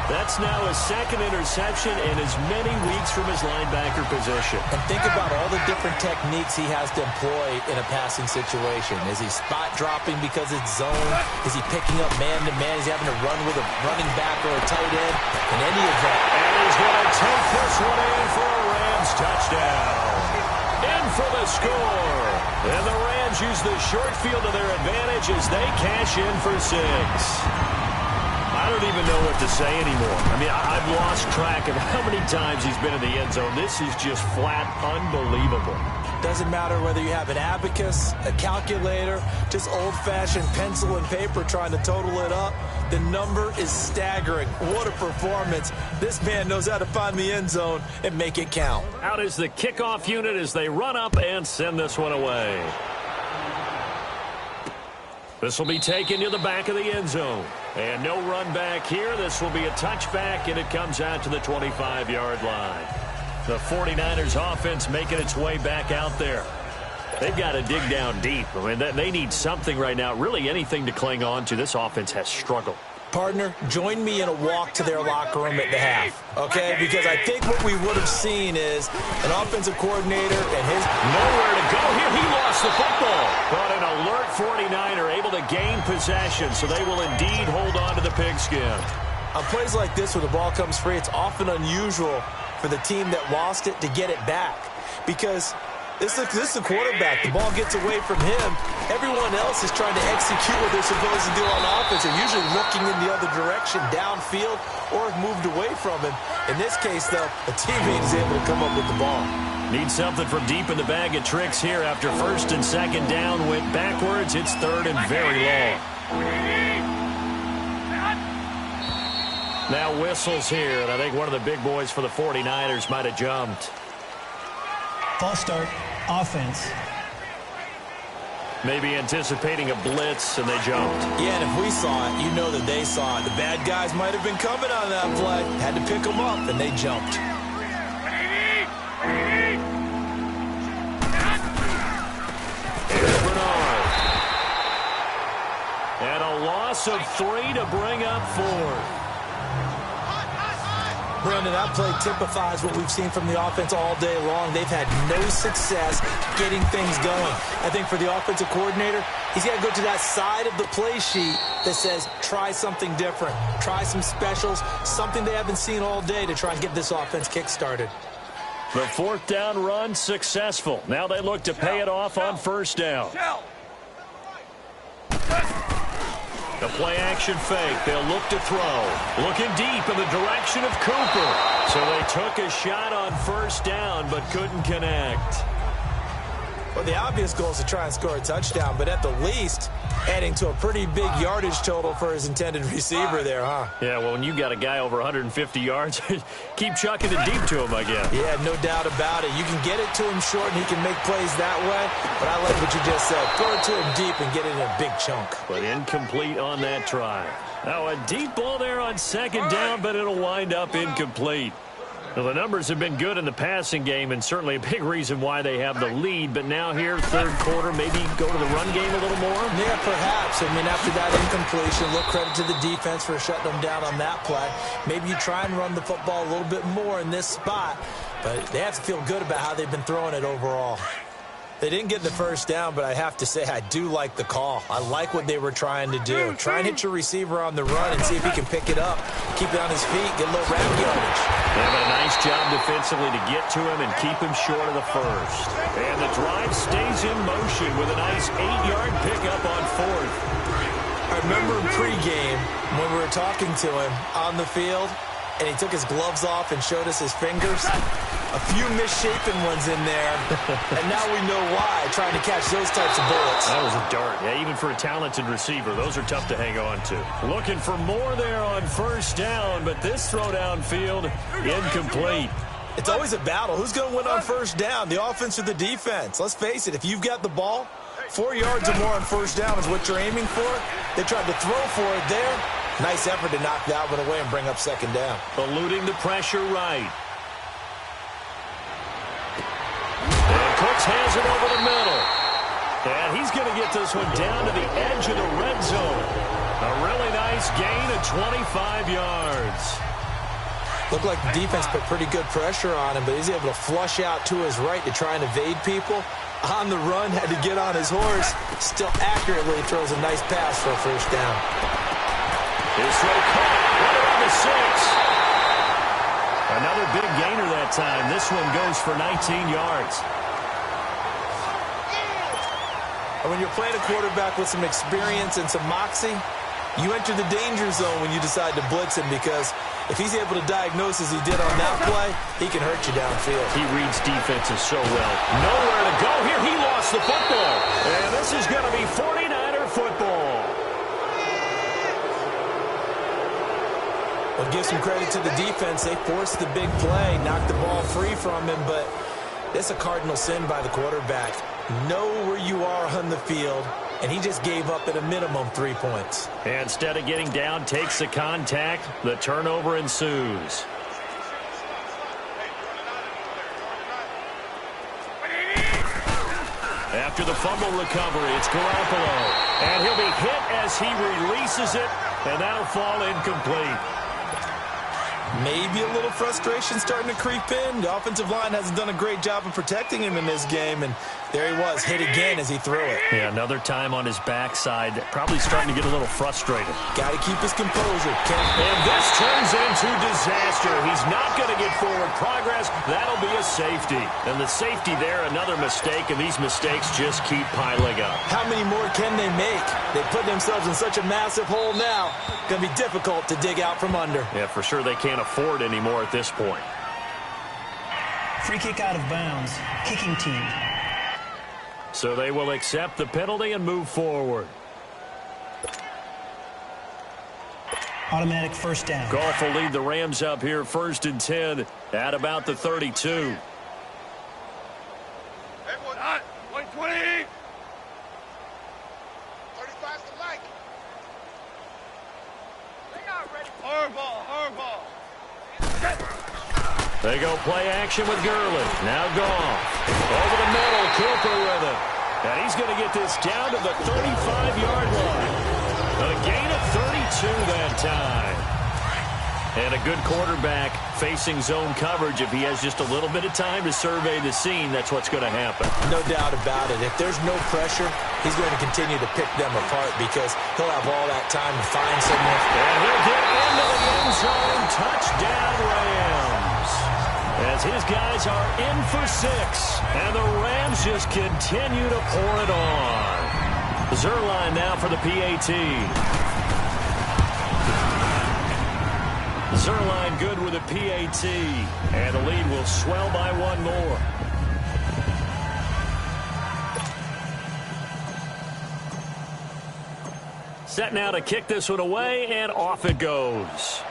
Speaker 3: That's now his 2nd interception in as many weeks from his linebacker position.
Speaker 4: And think about all the different techniques he has to employ in a passing situation. Is he spot dropping because it's zone? Is he picking up man-to-man? Is he having to run with a running back or a tight end? In any event.
Speaker 3: And he's going to take this one in for a Rams touchdown. In for the score. And the Rams use the short field to their advantage as they cash in for 6. I don't even know what to say anymore. I mean, I've lost track of how many times he's been in the end zone. This is just flat unbelievable.
Speaker 4: Doesn't matter whether you have an abacus, a calculator, just old-fashioned pencil and paper trying to total it up. The number is staggering. What a performance. This man knows how to find the end zone and make it count.
Speaker 3: Out is the kickoff unit as they run up and send this one away. This will be taken to the back of the end zone. And no run back here. This will be a touchback, and it comes out to the 25-yard line. The 49ers offense making its way back out there. They've got to dig down deep. I mean, they need something right now, really anything to cling on to. This offense has struggled.
Speaker 4: Partner, join me in a walk to their locker room at the half, okay? Because I think what we would have seen is an offensive coordinator and his
Speaker 3: nowhere to go here. He lost the football. But an alert 49er able to gain possession, so they will indeed hold on to the pigskin.
Speaker 4: On plays like this where the ball comes free, it's often unusual for the team that lost it to get it back. Because This is the quarterback. The ball gets away from him. Everyone else is trying to execute what they're supposed to do on offense. They're usually looking in the other direction, downfield, or have moved away from him. In this case, though, a teammate is able to come up with the ball.
Speaker 3: Need something from deep in the bag of tricks here after first and second down went backwards. It's third and very long. Now whistles here, and I think one of the big boys for the 49ers might have jumped.
Speaker 6: False start, offense.
Speaker 3: Maybe anticipating a blitz, and they jumped.
Speaker 4: Yeah, and if we saw it, you know that they saw it. The bad guys might have been coming on that play. Had to pick them up, and they jumped.
Speaker 3: Here's Bernard. And a loss of 3 to bring up 4.
Speaker 4: Brandon, that play typifies what we've seen from the offense all day long. They've had no success getting things going. I think for the offensive coordinator, he's got to go to that side of the play sheet that says, try something different. Try some specials, something they haven't seen all day to try and get this offense kick-started.
Speaker 3: The fourth down run successful. Now they look to pay it off on first down. The play-action fake. They'll look to throw. Looking deep in the direction of Cooper. So they took a shot on first down but couldn't connect.
Speaker 4: Well, the obvious goal is to try and score a touchdown, but at the least, adding to a pretty big yardage total for his intended receiver there, huh?
Speaker 3: Yeah, well, when you got a guy over 150 yards, keep chucking it deep to him, I guess.
Speaker 4: Yeah, no doubt about it. You can get it to him short, and he can make plays that way, but I like what you just said. Throw it to him deep and get it in a big chunk.
Speaker 3: But incomplete on that try. Now, a deep ball there on second down, but it'll wind up incomplete. Well, the numbers have been good in the passing game, and certainly a big reason why they have the lead. But now here, third quarter, maybe go to the run game a little more?
Speaker 4: Yeah, perhaps. I mean, after that incompletion, a little credit to the defense for shutting them down on that play. Maybe you try and run the football a little bit more in this spot, but they have to feel good about how they've been throwing it overall. They didn't get the first down, but I have to say I do like the call. I like what they were trying to do. Try and hit your receiver on the run and see if he can pick it up, keep it on his feet, get a little round yardage.
Speaker 3: They have a nice job defensively to get to him and keep him short of the first. And the drive stays in motion with a nice 8-yard pickup on fourth.
Speaker 4: I remember in pregame when we were talking to him on the field, and he took his gloves off and showed us his fingers. A few misshapen ones in there, and now we know why, trying to catch those types of bullets.
Speaker 3: That was a dart. Yeah, even for a talented receiver, those are tough to hang on to. Looking for more there on first down, but this throw downfield, incomplete.
Speaker 4: It's always a battle. Who's going to win on first down, the offense or the defense? Let's face it, if you've got the ball, 4 yards or more on first down is what you're aiming for. They tried to throw for it there. Nice effort to knock that one away and bring up second down.
Speaker 3: Eluding the pressure right. And Cooks has it over the middle. And he's going to get this one down to the edge of the red zone. A really nice gain of 25 yards.
Speaker 4: Looked like the defense put pretty good pressure on him, but he's able to flush out to his right to try and evade people. On the run, had to get on his horse. Still accurately throws a nice pass for a first down.
Speaker 3: His throw caught right around the 6. Another big gainer that time. This one goes for 19 yards.
Speaker 4: And when you're playing a quarterback with some experience and some moxie, you enter the danger zone when you decide to blitz him, because if he's able to diagnose as he did on that play, he can hurt you downfield.
Speaker 3: He reads defenses so well. Nowhere to go here. He lost the football. And this is going to be 49er football.
Speaker 4: Well, give some credit to the defense. They forced the big play, knocked the ball free from him, but that's a cardinal sin by the quarterback. Know where you are on the field, and he just gave up at a minimum 3 points.
Speaker 3: And instead of getting down, takes the contact. The turnover ensues. After the fumble recovery, it's Garoppolo. And he'll be hit as he releases it, and that'll fall incomplete.
Speaker 4: Maybe a little frustration starting to creep in. The offensive line hasn't done a great job of protecting him in this game, and there he was, hit again as he threw it.
Speaker 3: Yeah, another time on his backside, probably starting to get a little frustrated.
Speaker 4: Got to keep his composure.
Speaker 3: And this turns into disaster. He's not going to get forward progress. That'll be a safety. And the safety there, another mistake, and these mistakes just keep piling up.
Speaker 4: How many more can they make? They put themselves in such a massive hole now. Going to be difficult to dig out from under.
Speaker 3: Yeah, for sure they can't afford anymore at this point.
Speaker 6: Free kick out of bounds. Kicking team.
Speaker 3: So they will accept the penalty and move forward.
Speaker 6: Automatic first down.
Speaker 3: Goff will lead the Rams up here 1st and 10 at about the 32.
Speaker 5: Everyone hot. 120. 35's the like. They not ready. Horrible.
Speaker 3: They go play action with Gurley. Now Goff. Over the middle, Cooper with it. And he's going to get this down to the 35-yard line. A gain of 32 that time. And a good quarterback facing zone coverage. If he has just a little bit of time to survey the scene, that's what's going to happen.
Speaker 4: No doubt about it. If there's no pressure, he's going to continue to pick them apart because he'll have all that time to find someone.
Speaker 3: And he'll get into the end zone. Touchdown, Rams. As his guys are in for 6. And the Rams just continue to pour it on. Zerline now for the PAT. Zerline good with a PAT. And the lead will swell by 1 more. Set now to kick this one away, and off it goes.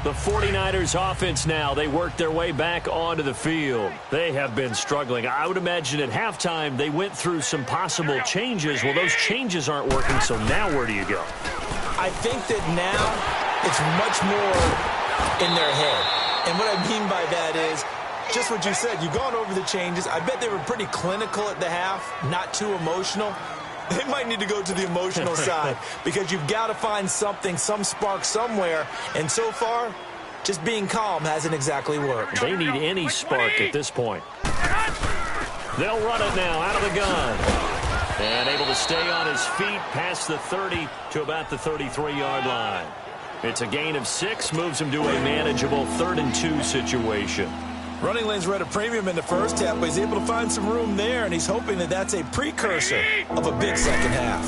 Speaker 3: The 49ers offense now, they work their way back onto the field. They have been struggling. I would imagine at halftime they went through some possible changes. Well, those changes aren't working, so now where do you go?
Speaker 4: I think that now it's much more in their head. And what I mean by that is just what you said. You've gone over the changes. I bet they were pretty clinical at the half, not too emotional. They might need to go to the emotional side because you've got to find something, some spark somewhere. And so far, just being calm hasn't exactly worked.
Speaker 3: They need any spark at this point. They'll run it now out of the gun. And able to stay on his feet past the 30 to about the 33-yard line. It's a gain of 6, moves him to a manageable 3rd and 2 situation.
Speaker 4: Running lanes were at a premium in the first half, but he's able to find some room there, and he's hoping that that's a precursor of a big second half.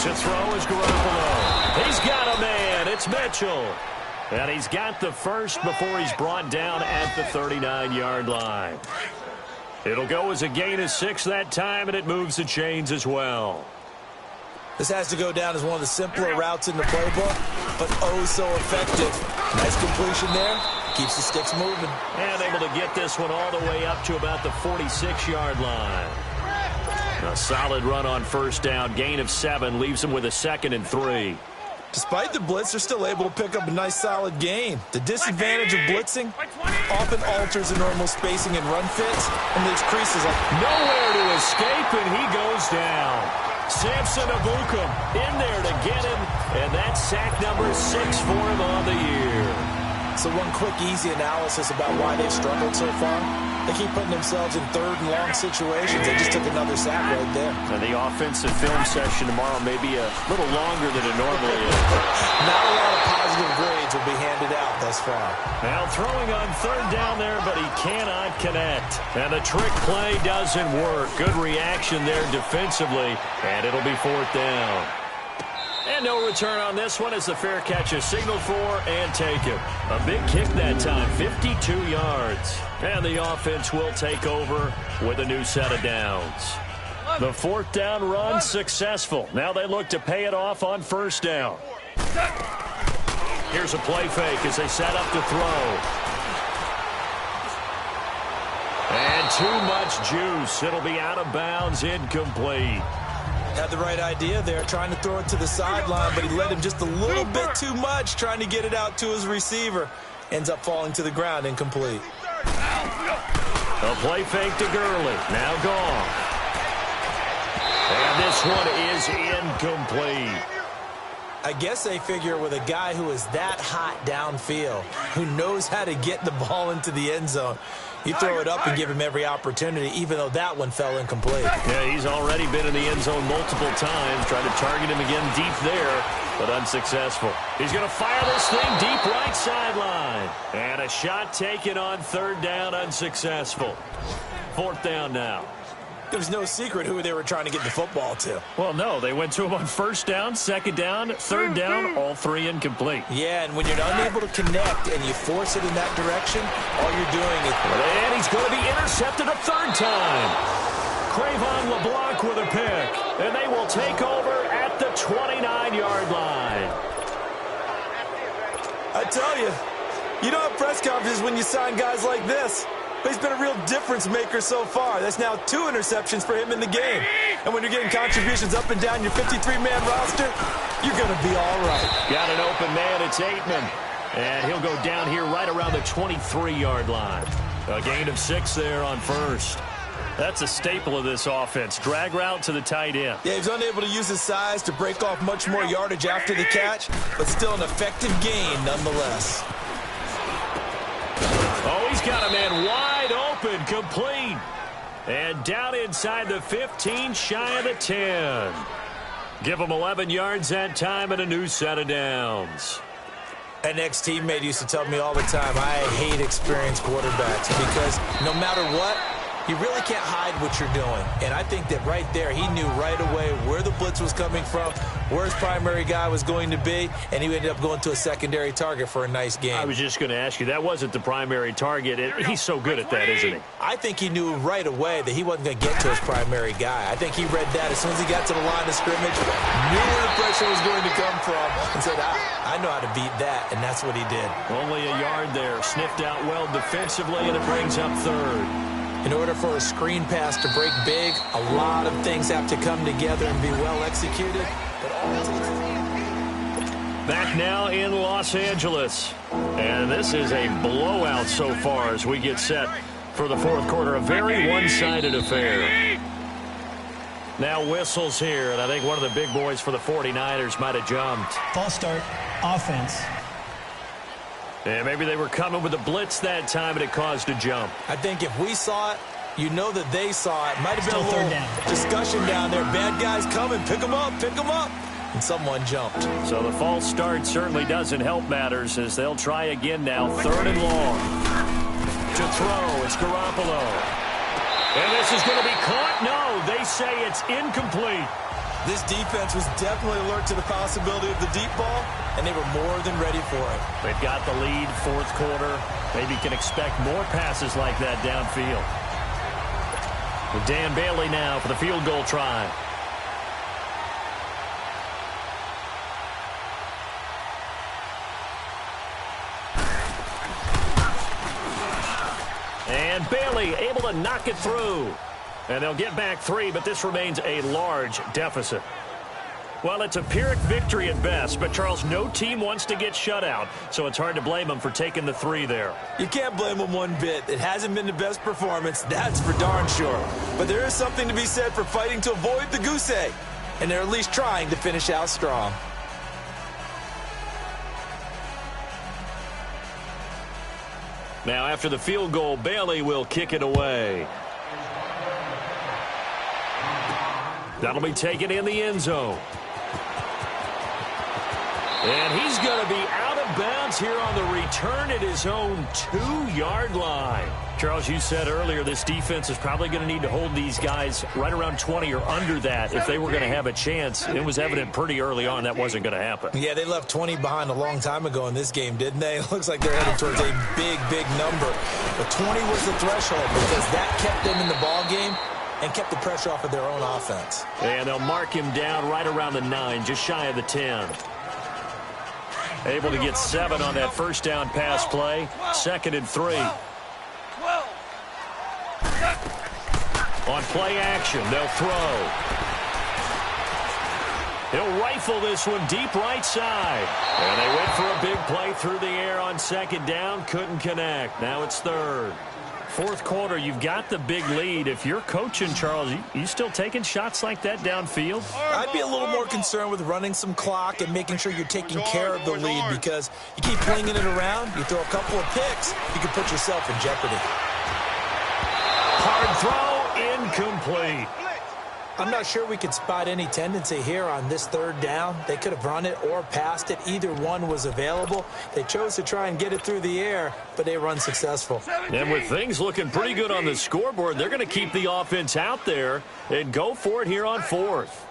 Speaker 3: To throw is Garoppolo. He's got a man. It's Mitchell. And he's got the first before he's brought down at the 39-yard line. It'll go as a gain of 6 that time, and it moves the chains as well.
Speaker 4: This has to go down as one of the simpler routes in the playbook, but oh so effective. Nice completion there. Keeps the sticks moving.
Speaker 3: And able to get this one all the way up to about the 46-yard line. A solid run on first down. Gain of 7 leaves him with a 2nd and 3.
Speaker 4: Despite the blitz, they're still able to pick up a nice solid gain. The disadvantage of blitzing often alters the normal spacing and run fits and leaves creases up.
Speaker 3: Nowhere to escape, and he goes down. Samson Abukum in there to get him, and that's sack number 6 for him on the year.
Speaker 4: So one quick, easy analysis about why they've struggled so far. They keep putting themselves in 3rd and long situations. They just took another sack right there.
Speaker 3: And the offensive film session tomorrow may be a little longer than it normally is.
Speaker 4: Not a lot of positive grades will be handed out thus far.
Speaker 3: Now throwing on 3rd down there, but he cannot connect. And the trick play doesn't work. Good reaction there defensively, and it'll be 4th down. And no return on this one as the fair catch is signaled for and taken. A big kick that time, 52 yards. And the offense will take over with a new set of downs. The 4th down run successful. Now they look to pay it off on 1st down. Here's a play fake as they set up to throw. And too much juice. It'll be out of bounds, incomplete.
Speaker 4: Had the right idea there, trying to throw it to the sideline, but he led him just a little bit too much, trying to get it out to his receiver. Ends up falling to the ground, incomplete.
Speaker 3: A play fake to Gurley. Now gone. And this one is incomplete.
Speaker 4: I guess they figure with a guy who is that hot downfield, who knows how to get the ball into the end zone, you throw it up and give him every opportunity, even though that one fell incomplete.
Speaker 3: Yeah, he's already been in the end zone multiple times. Tried to target him again deep there, but unsuccessful. He's going to fire this thing deep right sideline. And a shot taken on third down, unsuccessful. Fourth down now.
Speaker 4: There's no secret who they were trying to get the football to.
Speaker 3: Well, no, they went to him on first down, second down, third down, all three incomplete.
Speaker 4: Yeah, and when you're unable to connect and you force it in that direction, all you're doing is...
Speaker 3: And he's going to be intercepted a third time. Cravon LeBlanc with a pick, and they will take over at the 29-yard line.
Speaker 4: I tell you, you don't have press conferences when you sign guys like this. But he's been a real difference maker so far. That's now 2 interceptions for him in the game. And when you're getting contributions up and down your 53-man roster, you're going to be all right.
Speaker 3: Got an open man. It's Aitman. And he'll go down here right around the 23-yard line. A gain of 6 there on first. That's a staple of this offense. Drag route to the tight end.
Speaker 4: Yeah, he's unable to use his size to break off much more yardage after the catch, but still an effective gain nonetheless.
Speaker 3: Oh, he's got a man wide open, complete. And down inside the 15, shy of the 10. Give him 11 yards that time and a new set of downs.
Speaker 4: An ex-teammate used to tell me all the time, I hate experienced quarterbacks because no matter what, you really can't hide what you're doing. And I think that right there, he knew right away where the blitz was coming from, where his primary guy was going to be, and he ended up going to a secondary target for a nice game.
Speaker 3: I was just going to ask you, that wasn't the primary target. He's so good at that, isn't he?
Speaker 4: I think he knew right away that he wasn't going to get to his primary guy. I think he read that as soon as he got to the line of scrimmage, knew where the pressure was going to come from, and said, I know how to beat that, and that's what he did.
Speaker 3: Only a yard there, sniffed out well defensively, and it brings up third.
Speaker 4: In order for a screen pass to break big, a lot of things have to come together and be well executed.
Speaker 3: Back now in Los Angeles. And this is a blowout so far as we get set for the fourth quarter. A very one-sided affair. Now whistles here, and I think one of the big boys for the 49ers might have jumped.
Speaker 6: False start, offense.
Speaker 3: And maybe they were coming with a blitz that time, and it caused a jump.
Speaker 4: I think if we saw it, you know that they saw it. Might have been
Speaker 6: Still
Speaker 4: a little
Speaker 6: third down.
Speaker 4: discussion down there. Bad guys coming. Pick them up. Pick them up. And someone jumped.
Speaker 3: So the false start certainly doesn't help matters as they'll try again now. Third and long. To throw, it's Garoppolo. And this is going to be caught. No, they say it's incomplete.
Speaker 4: This defense was definitely alert to the possibility of the deep ball, and they were more than ready for it.
Speaker 3: They've got the lead, fourth quarter. Maybe can expect more passes like that downfield. With Dan Bailey now for the field goal try. And Bailey able to knock it through. And they'll get back 3, but this remains a large deficit. Well, it's a Pyrrhic victory at best, but, Charles, no team wants to get shut out, so it's hard to blame them for taking the 3 there.
Speaker 4: You can't blame them one bit. It hasn't been the best performance, that's for darn sure. But there is something to be said for fighting to avoid the goose egg, and they're at least trying to finish out strong.
Speaker 3: Now, after the field goal, Bailey will kick it away. That'll be taken in the end zone. And he's going to be out of bounds here on the return at his own 2-yard line. Charles, you said earlier this defense is probably going to need to hold these guys right around 20 or under that if they were going to have a chance. It was evident pretty early on that wasn't going to happen.
Speaker 4: Yeah, they left 20 behind a long time ago in this game, didn't they? It looks like they're headed towards a big, big number. But 20 was the threshold because that kept them in the ball game and kept the pressure off of their own offense.
Speaker 3: And they'll mark him down right around the 9, just shy of the 10. Able to get 7 on that first down pass play. 2nd and 3. On play action, they'll throw. He'll rifle this one deep right side. And they went for a big play through the air on 2nd down. Couldn't connect. Now it's 3rd. Fourth quarter, you've got the big lead. If you're coaching, Charles, you still taking shots like that downfield?
Speaker 4: I'd be a little more concerned with running some clock and making sure you're taking care of the lead, because you keep flinging it around, you throw a couple of picks, you can put yourself in jeopardy.
Speaker 3: Hard throw, incomplete.
Speaker 4: I'm not sure we could spot any tendency here on this third down. They could have run it or passed it. Either one was available. They chose to try and get it through the air, but they were unsuccessful.
Speaker 3: And with things looking pretty good on the scoreboard, they're going to keep the offense out there and go for it here on fourth.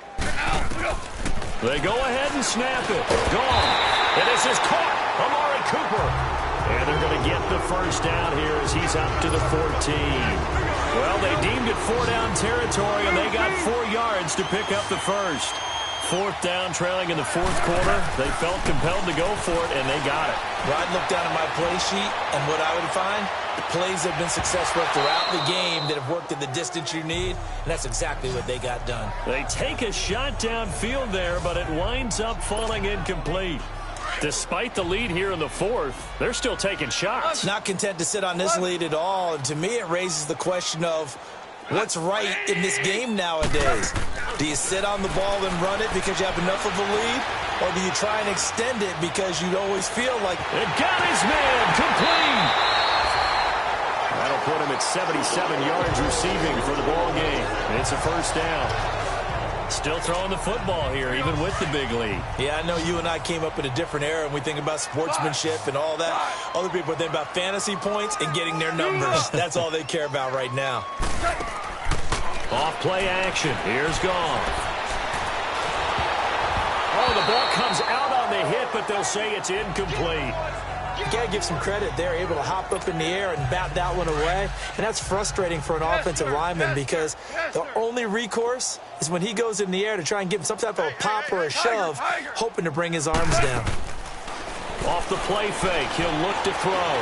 Speaker 3: They go ahead and snap it. Gone. And this is caught. Amari Cooper. And they're going to get the first down here as he's out to the 14. Well, they deemed it 4-down territory, and they got 4 yards to pick up the first. Fourth down, trailing in the fourth quarter. They felt compelled to go for it, and they got it.
Speaker 4: Well, I'd look down at my play sheet, and what I would find, the plays have been successful throughout the game that have worked at the distance you need, and that's exactly what they got done.
Speaker 3: They take a shot downfield there, but it winds up falling incomplete. Despite the lead here in the fourth, they're still taking shots.
Speaker 4: Not content to sit on this lead at all. And to me, it raises the question of what's right in this game nowadays. Do you sit on the ball and run it because you have enough of a lead? Or do you try and extend it because you always feel like...
Speaker 3: It got his man complete. That'll put him at 77 yards receiving for the ball game. It's a first down. Still throwing the football here, even with the big lead.
Speaker 4: Yeah, I know you and I came up in a different era, and we think about sportsmanship and all that. Other people think about fantasy points and getting their numbers. That's all they care about right now.
Speaker 3: Off play action. Here's Goff. Oh, the ball comes out on the hit, but they'll say it's incomplete.
Speaker 4: You got to give some credit. They're able to hop up in the air and bat that one away. And that's frustrating for an offensive lineman because the only recourse is when he goes in the air to try and give him some type of a pop or a shove, hoping to bring his arms down.
Speaker 3: Off the play fake, he'll look to throw.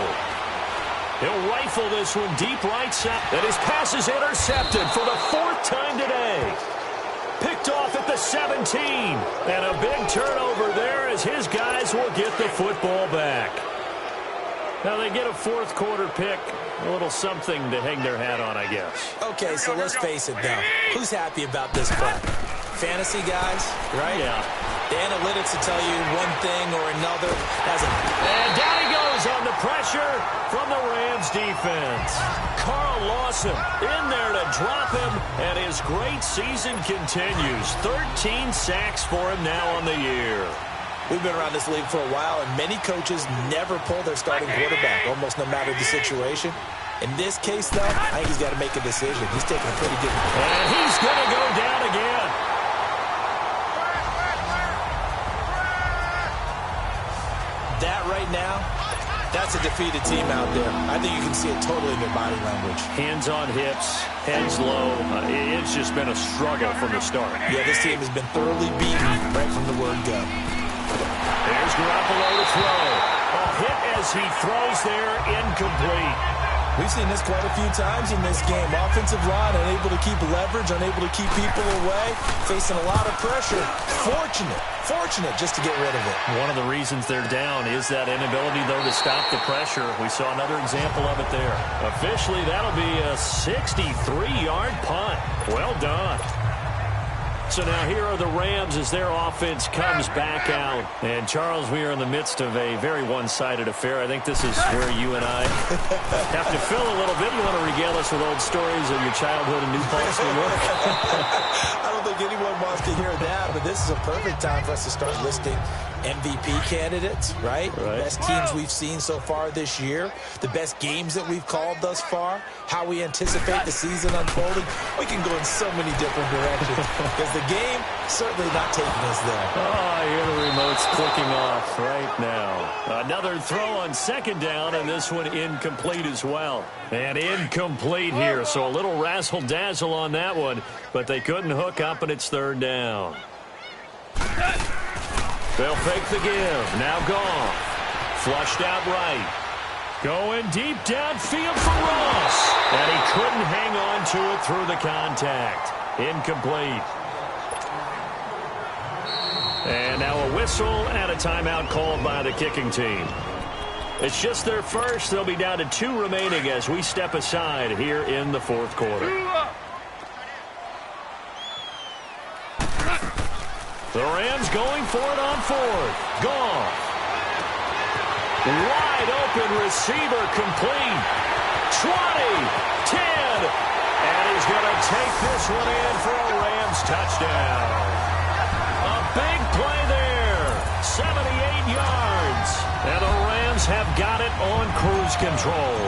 Speaker 3: He'll rifle this one deep right side. And his pass is intercepted for the 4th time today. Picked off at the 17. And a big turnover there as his guys will get the football back. Now they get a fourth quarter pick, a little something to hang their hat on, I guess.
Speaker 4: Okay, so let's face it now. Who's happy about this play? Fantasy guys, right?
Speaker 3: Yeah.
Speaker 4: The analytics will tell you one thing or another.
Speaker 3: And down he goes on the pressure from the Rams defense. Carl Lawson in there to drop him, and his great season continues. 13 sacks for him now on the year.
Speaker 4: We've been around this league for a while, and many coaches never pull their starting quarterback, almost no matter the situation. In this case, though, I think he's got to make a decision. He's taking a pretty good...
Speaker 3: And he's going to go down again.
Speaker 4: That right now, that's a defeated team out there. I think you can see it totally in their body language.
Speaker 3: Hands on hips, heads low. It's just been a struggle from the start.
Speaker 4: Yeah, this team has been thoroughly beaten right from the word go.
Speaker 3: There's Garoppolo to throw. A hit as he throws there, incomplete.
Speaker 4: We've seen this quite a few times in this game. Offensive line unable to keep leverage, unable to keep people away, facing a lot of pressure. Fortunate just to get rid of it.
Speaker 3: One of the reasons they're down is that inability, though, to stop the pressure. We saw another example of it there. Officially, that'll be a 63-yard punt. Well done. So now here are the Rams as their offense comes back out. And, Charles, we are in the midst of a very one-sided affair. I think this is where you and I have to fill a little bit. You want to regale us with old stories of your childhood in New Paltz, New York?
Speaker 4: I don't think anyone wants to hear that, but this is a perfect time for us to start listing MVP candidates, right? Best teams we've seen so far this year, the best games that we've called thus far, how we anticipate the season unfolding. We can go in so many different directions because the game certainly not taking us there.
Speaker 3: Oh, I hear the remote's clicking off right now. Another throw on second down, and this one incomplete as well. And incomplete here, so a little razzle-dazzle on that one, but they couldn't hook up, and it's third down. They'll fake the give. Now Goff. Flushed out right. Going deep downfield for Ross. And he couldn't hang on to it through the contact. Incomplete. And now a whistle and a timeout called by the kicking team. It's just their first. They'll be down to 2 remaining as we step aside here in the fourth quarter. The Rams going for it on 4th. Gone. Wide open receiver complete. 20, 10, and he's going to take this one in for a Rams touchdown. A big play there. 78 yards. And the Rams have got it on cruise control.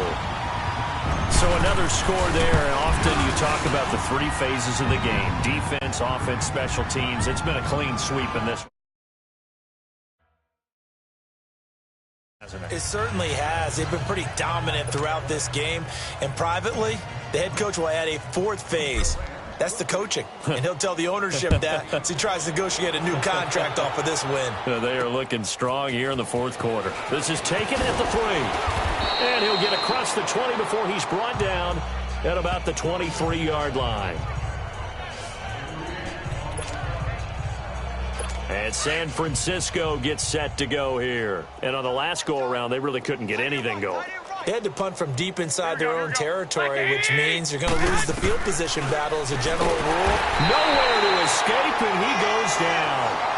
Speaker 3: So another score there, and often you talk about the 3 phases of the game. Defense, offense, special teams. It's been a clean sweep in this.
Speaker 4: It certainly has. They've been pretty dominant throughout this game. And privately, the head coach will add a 4th phase. That's the coaching. And he'll tell the ownership that as he tries to negotiate a new contract off of this win.
Speaker 3: They are looking strong here in the fourth quarter. This is taken at the 3. And he'll get across the 20 before he's brought down at about the 23-yard line. And San Francisco gets set to go here. And on the last go-around, they really couldn't get anything going.
Speaker 4: They had to punt from deep inside their own territory, which means you're going to lose the field position battle as a general rule.
Speaker 3: Nowhere to escape, and he goes down.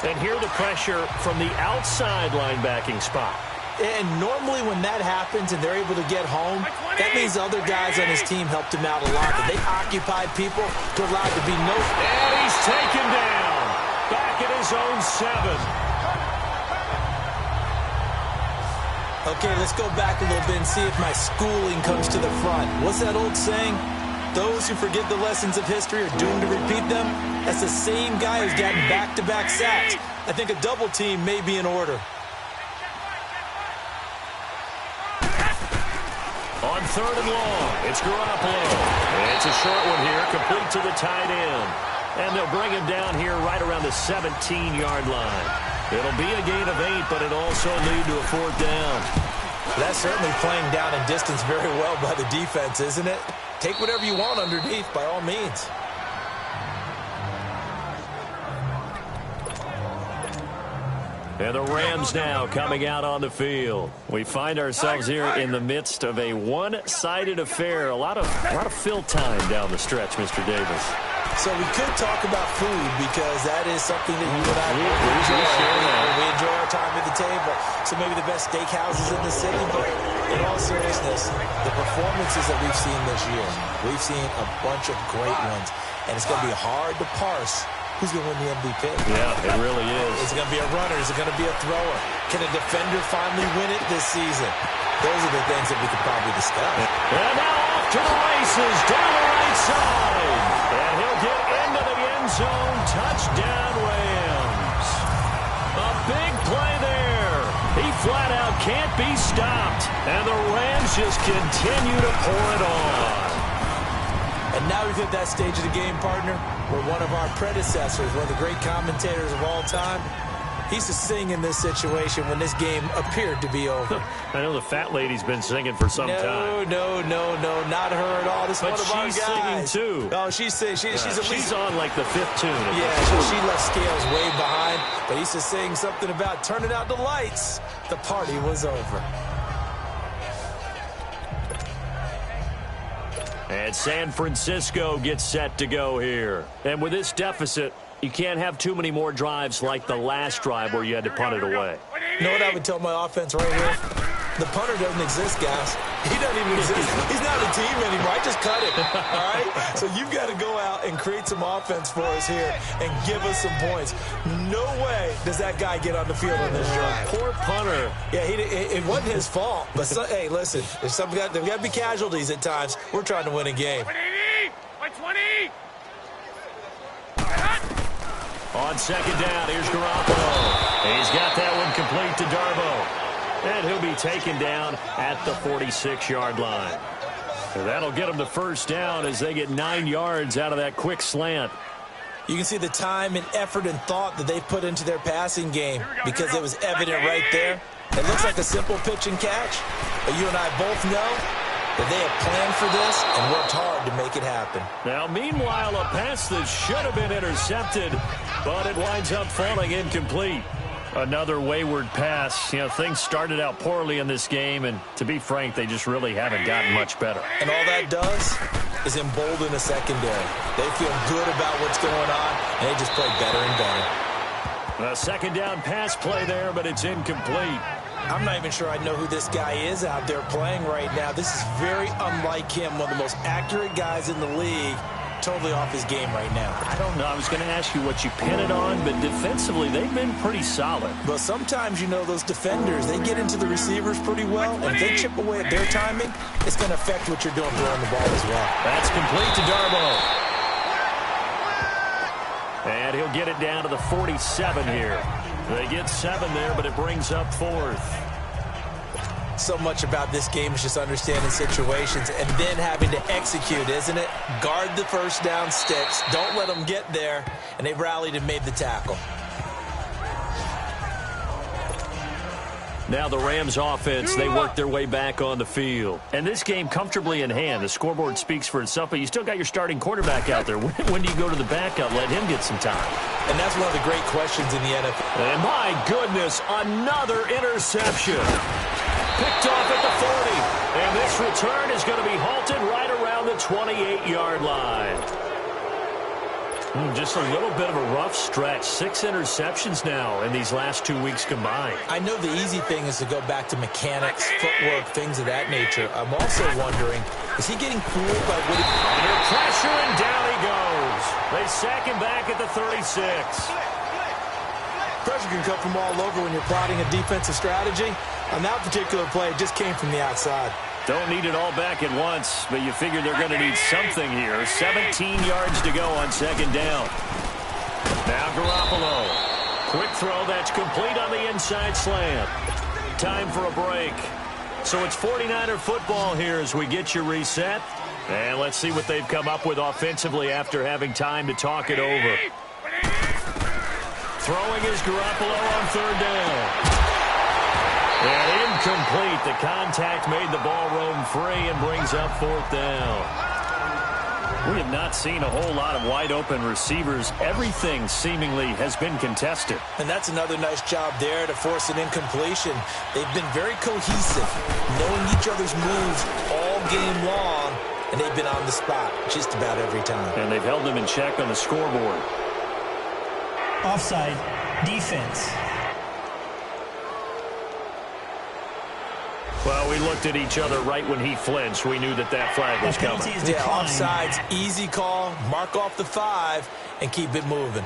Speaker 3: And here the pressure from the outside linebacking spot.
Speaker 4: And normally when that happens and they're able to get home, that means other guys on his team helped him out a lot. But they occupied people to allow it to be no...
Speaker 3: And he's taken down. Back at his own 7.
Speaker 4: Okay, let's go back a little bit and see if my schooling comes to the front. What's that old saying? Those who forget the lessons of history are doomed to repeat them. That's the same guy who's gotten back-to-back sacks. I think a double team may be in order.
Speaker 3: On 3rd and long, it's Garoppolo. And it's a short one here, complete to the tight end. And they'll bring him down here right around the 17-yard line. It'll be a gain of 8, but it'll also lead to a 4th down.
Speaker 4: That's certainly playing down in distance very well by the defense, isn't it? Take whatever you want underneath, by all means.
Speaker 3: And the Rams now coming out on the field. We find ourselves here in the midst of a one-sided affair. A lot of fill time down the stretch, Mr. Davis.
Speaker 4: So we could talk about food because that is something that you and I enjoy. We enjoy our time at the table. So maybe the best steakhouses in the city, but in all seriousness, the performances that we've seen this year, we've seen a bunch of great ones. And it's going to be hard to parse who's going to win the MVP.
Speaker 3: Yeah, it really is.
Speaker 4: Is it going to be a runner? Is it going to be a thrower? Can a defender finally win it this season? Those are the things that we could probably discuss.
Speaker 3: And now off to the races, down the right side. And he'll get into the end zone. Touchdown, Rams. A big play there. He flat out can't be stopped. And the Rams just continue to pour it on.
Speaker 4: And now we've hit that stage of the game, partner, where one of our predecessors, one of the great commentators of all time, he used to sing in this situation when this game appeared to be over.
Speaker 3: I know the fat lady's been singing for some time.
Speaker 4: No, not her at all. This is one of our guys.
Speaker 3: But she's singing, too.
Speaker 4: Oh, she's singing. She's
Speaker 3: on, like, the 5th tune.
Speaker 4: Yeah, she left scales way behind. But he used to sing something about turning out the lights. The party was over.
Speaker 3: And San Francisco gets set to go here. And with this deficit, you can't have too many more drives like the last drive where you had to punt it away.
Speaker 4: You know what I would tell my offense right here? The punter doesn't exist, guys. He doesn't even exist. He's not a team anymore. I just cut him, all right? So you've got to go out and create some offense for us here and give us some points. No way does that guy get on the field on this drive.
Speaker 3: Poor punter.
Speaker 4: Yeah, it wasn't his fault. But, hey, listen, there's got to be casualties at times. We're trying to win a game.
Speaker 5: 120!
Speaker 3: On 2nd down, here's Garoppolo. He's got that one complete to Darbo. And he'll be taken down at the 46-yard line. And that'll get him the 1st down as they get 9 yards out of that quick slant.
Speaker 4: You can see the time and effort and thought that they put into their passing game because it was evident right there. It looks like a simple pitch and catch, but you and I both know that they have planned for this and worked hard to make it happen.
Speaker 3: Now, meanwhile, a pass that should have been intercepted but it winds up falling incomplete. Another wayward pass. You know, things started out poorly in this game, and to be frank, they just really haven't gotten much better.
Speaker 4: And all that does is embolden the secondary. They feel good about what's going on, and they just play better and better.
Speaker 3: A second down pass play there, but it's incomplete.
Speaker 4: I'm not even sure I know who this guy is out there playing right now. This is very unlike him, one of the most accurate guys in the league. Totally off his game right now.
Speaker 3: I don't know. I was going to ask you what you pin it on, but defensively, they've been pretty solid.
Speaker 4: But sometimes, you know, those defenders, they get into the receivers pretty well, and if they chip away at their timing, it's going to affect what you're doing throwing the ball as well.
Speaker 3: That's complete to Darboh. And he'll get it down to the 47 here. They get 7 there, but it brings up 4th.
Speaker 4: So much about this game is just understanding situations and then having to execute, isn't it? Guard the first down sticks. Don't let them get there. And they rallied and made the tackle.
Speaker 3: Now the Rams offense, they work their way back on the field. And this game comfortably in hand. The scoreboard speaks for itself, but you still got your starting quarterback out there. When do you go to the backup? Let him get some time.
Speaker 4: And that's one of the great questions in the NFL.
Speaker 3: And my goodness, another interception. Picked off at the 40. And this return is going to be halted right around the 28-yard line. Just a little bit of a rough stretch. 6 interceptions now in these last 2 weeks combined.
Speaker 4: I know the easy thing is to go back to mechanics, footwork, things of that nature. I'm also wondering, is he getting fooled by what he...
Speaker 3: Under pressure, and down he goes. They sack him back at the 36.
Speaker 4: Pressure can come from all over when you're plotting a defensive strategy. On that particular play, it just came from the outside.
Speaker 3: Don't need it all back at once, but you figure they're going to need something here. 17 yards to go on second down. Now Garoppolo. Quick throw that's complete on the inside slant. Time for a break. So it's 49er football here as we get you reset. And let's see what they've come up with offensively after having time to talk it over. Throwing is Garoppolo on third down. And incomplete. The contact made the ball roam free and brings up 4th down. We have not seen a whole lot of wide-open receivers. Everything seemingly has been contested.
Speaker 4: And that's another nice job there to force an incompletion. They've been very cohesive, knowing each other's moves all game long, and they've been on the spot just about every time.
Speaker 3: And they've held them in check on the scoreboard.
Speaker 6: Offside, defense.
Speaker 3: Well, we looked at each other right when he flinched. We knew that that flag was coming.
Speaker 4: Yeah, offsides, easy call, mark off the 5, and keep it moving.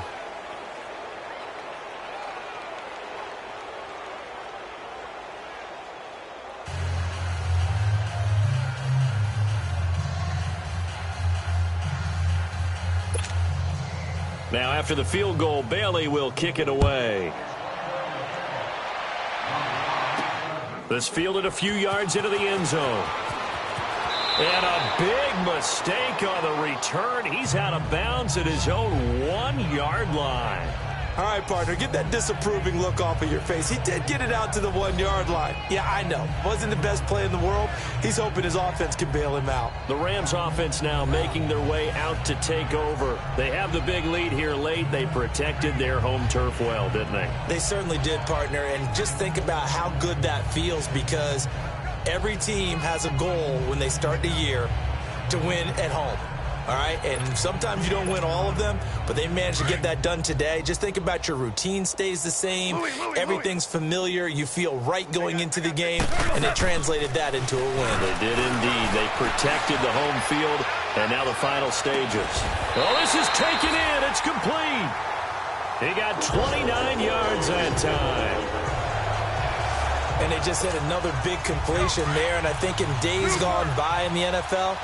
Speaker 3: Now, after the field goal, Bailey will kick it away. This fielded a few yards into the end zone. And a big mistake on the return. He's out of bounds at his own 1-yard line.
Speaker 4: All right, partner, get that disapproving look off of your face. He did get it out to the 1-yard line. Yeah, I know. Wasn't the best play in the world. He's hoping his offense can bail him out.
Speaker 3: The Rams offense now making their way out to take over. They have the big lead here late. They protected their home turf well, didn't they?
Speaker 4: They certainly did, partner. And just think about how good that feels, because every team has a goal when they start the year to win at home. All right, and sometimes you don't win all of them, but they managed to get that done today. Just think about your routine stays the same. Everything's familiar. You feel right going into the game, and they translated that into a win.
Speaker 3: They did indeed. They protected the home field, and now the final stages. Oh, this is taken in. It's complete. He got 29 yards that time.
Speaker 4: And they just hit another big completion there, and I think in days gone by in the NFL,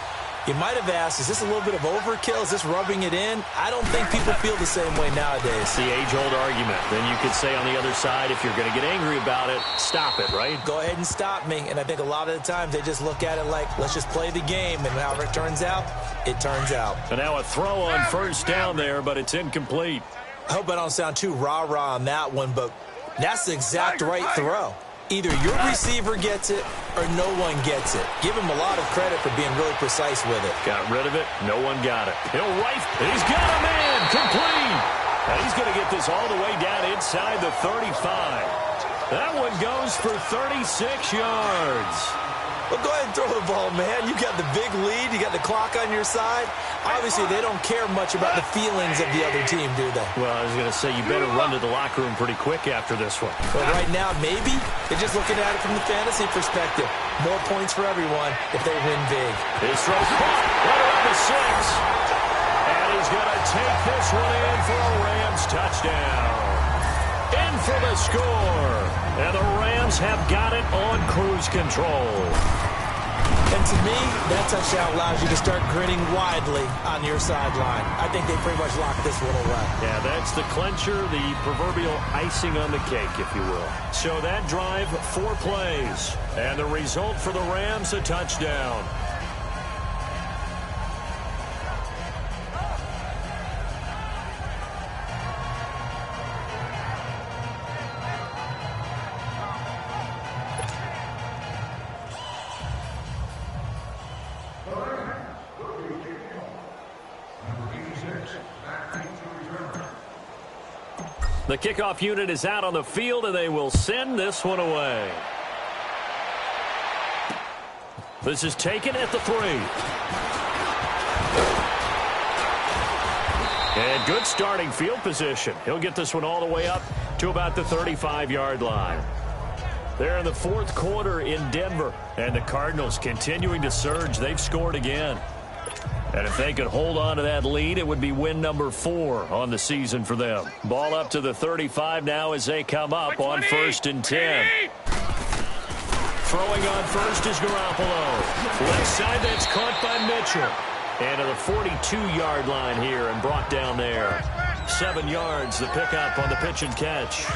Speaker 4: you might have asked, is this a little bit of overkill? Is this rubbing it in? I don't think people feel the same way nowadays.
Speaker 3: It's the age-old argument. Then you could say on the other side, if you're going to get angry about it, stop it, right?
Speaker 4: Go ahead and stop me. And I think a lot of the times they just look at it like, let's just play the game. And however it turns out, it turns out.
Speaker 3: And now a throw on first down there, but it's incomplete.
Speaker 4: I hope I don't sound too rah-rah on that one, but that's the exact right throw. Either your receiver gets it or no one gets it. Give him a lot of credit for being really precise with it.
Speaker 3: Got rid of it. No one got it. He'll right. He's got a man. Complete. And he's going to get this all the way down inside the 35. That one goes for 36 yards.
Speaker 4: Well, go ahead and throw the ball, man. You got the big lead. You got the clock on your side. Obviously, they don't care much about the feelings of the other team, do they?
Speaker 3: Well, I was going to say, you better run to the locker room pretty quick after this one.
Speaker 4: But right now, maybe they're just looking at it from the fantasy perspective. More points for everyone if they win big.
Speaker 3: His throw caught right around the 6. And he's going to take this one in for a Rams touchdown. In for the score. And the Rams have got it on cruise control.
Speaker 4: And to me, that touchdown allows you to start grinning widely on your sideline. I think they pretty much locked this one away.
Speaker 3: Yeah, that's the clincher, the proverbial icing on the cake, if you will. So that drive, 4 plays. And the result for the Rams, a touchdown. The kickoff unit is out on the field, and they will send this one away. This is taken at the 3. And good starting field position. He'll get this one all the way up to about the 35-yard line. They're in the 4th quarter in Denver, and the Cardinals continuing to surge. They've scored again. And if they could hold on to that lead, it would be win number 4 on the season for them. Ball up to the 35 now as they come up on 1st and 10. Throwing on first is Garoppolo. Left side, that's caught by Mitchell. And to the 42-yard line here and brought down there. 7 yards, the pickup on the pitch and catch.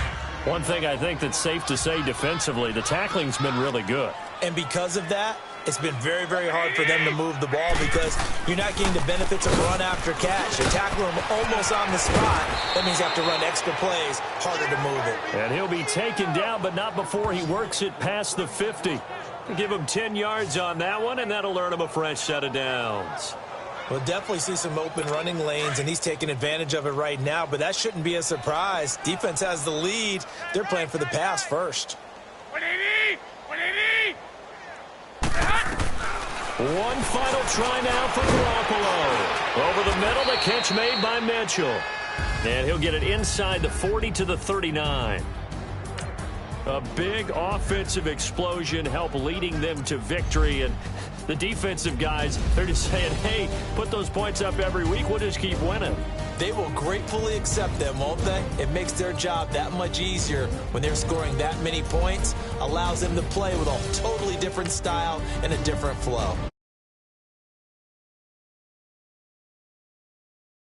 Speaker 3: One thing I think that's safe to say defensively, the tackling's been really good.
Speaker 4: And because of that, it's been very, very hard for them to move the ball because you're not getting the benefits of run after catch. You tackle him almost on the spot. That means you have to run extra plays, harder to move it.
Speaker 3: And he'll be taken down, but not before he works it past the 50. Give him 10 yards on that one, and that'll earn him a fresh set of downs.
Speaker 4: We'll definitely see some open running lanes, and he's taking advantage of it right now, but that shouldn't be a surprise. Defense has the lead. They're playing for the pass first.
Speaker 3: One final try now for Garoppolo. Over the middle, the catch made by Mitchell. And he'll get it inside the 40 to the 39. A big offensive explosion help leading them to victory. And the defensive guys, they're just saying, hey, put those points up every week. We'll just keep winning.
Speaker 4: They will gratefully accept them, won't they? It makes their job that much easier when they're scoring that many points. Allows them to play with a totally different style and a different flow.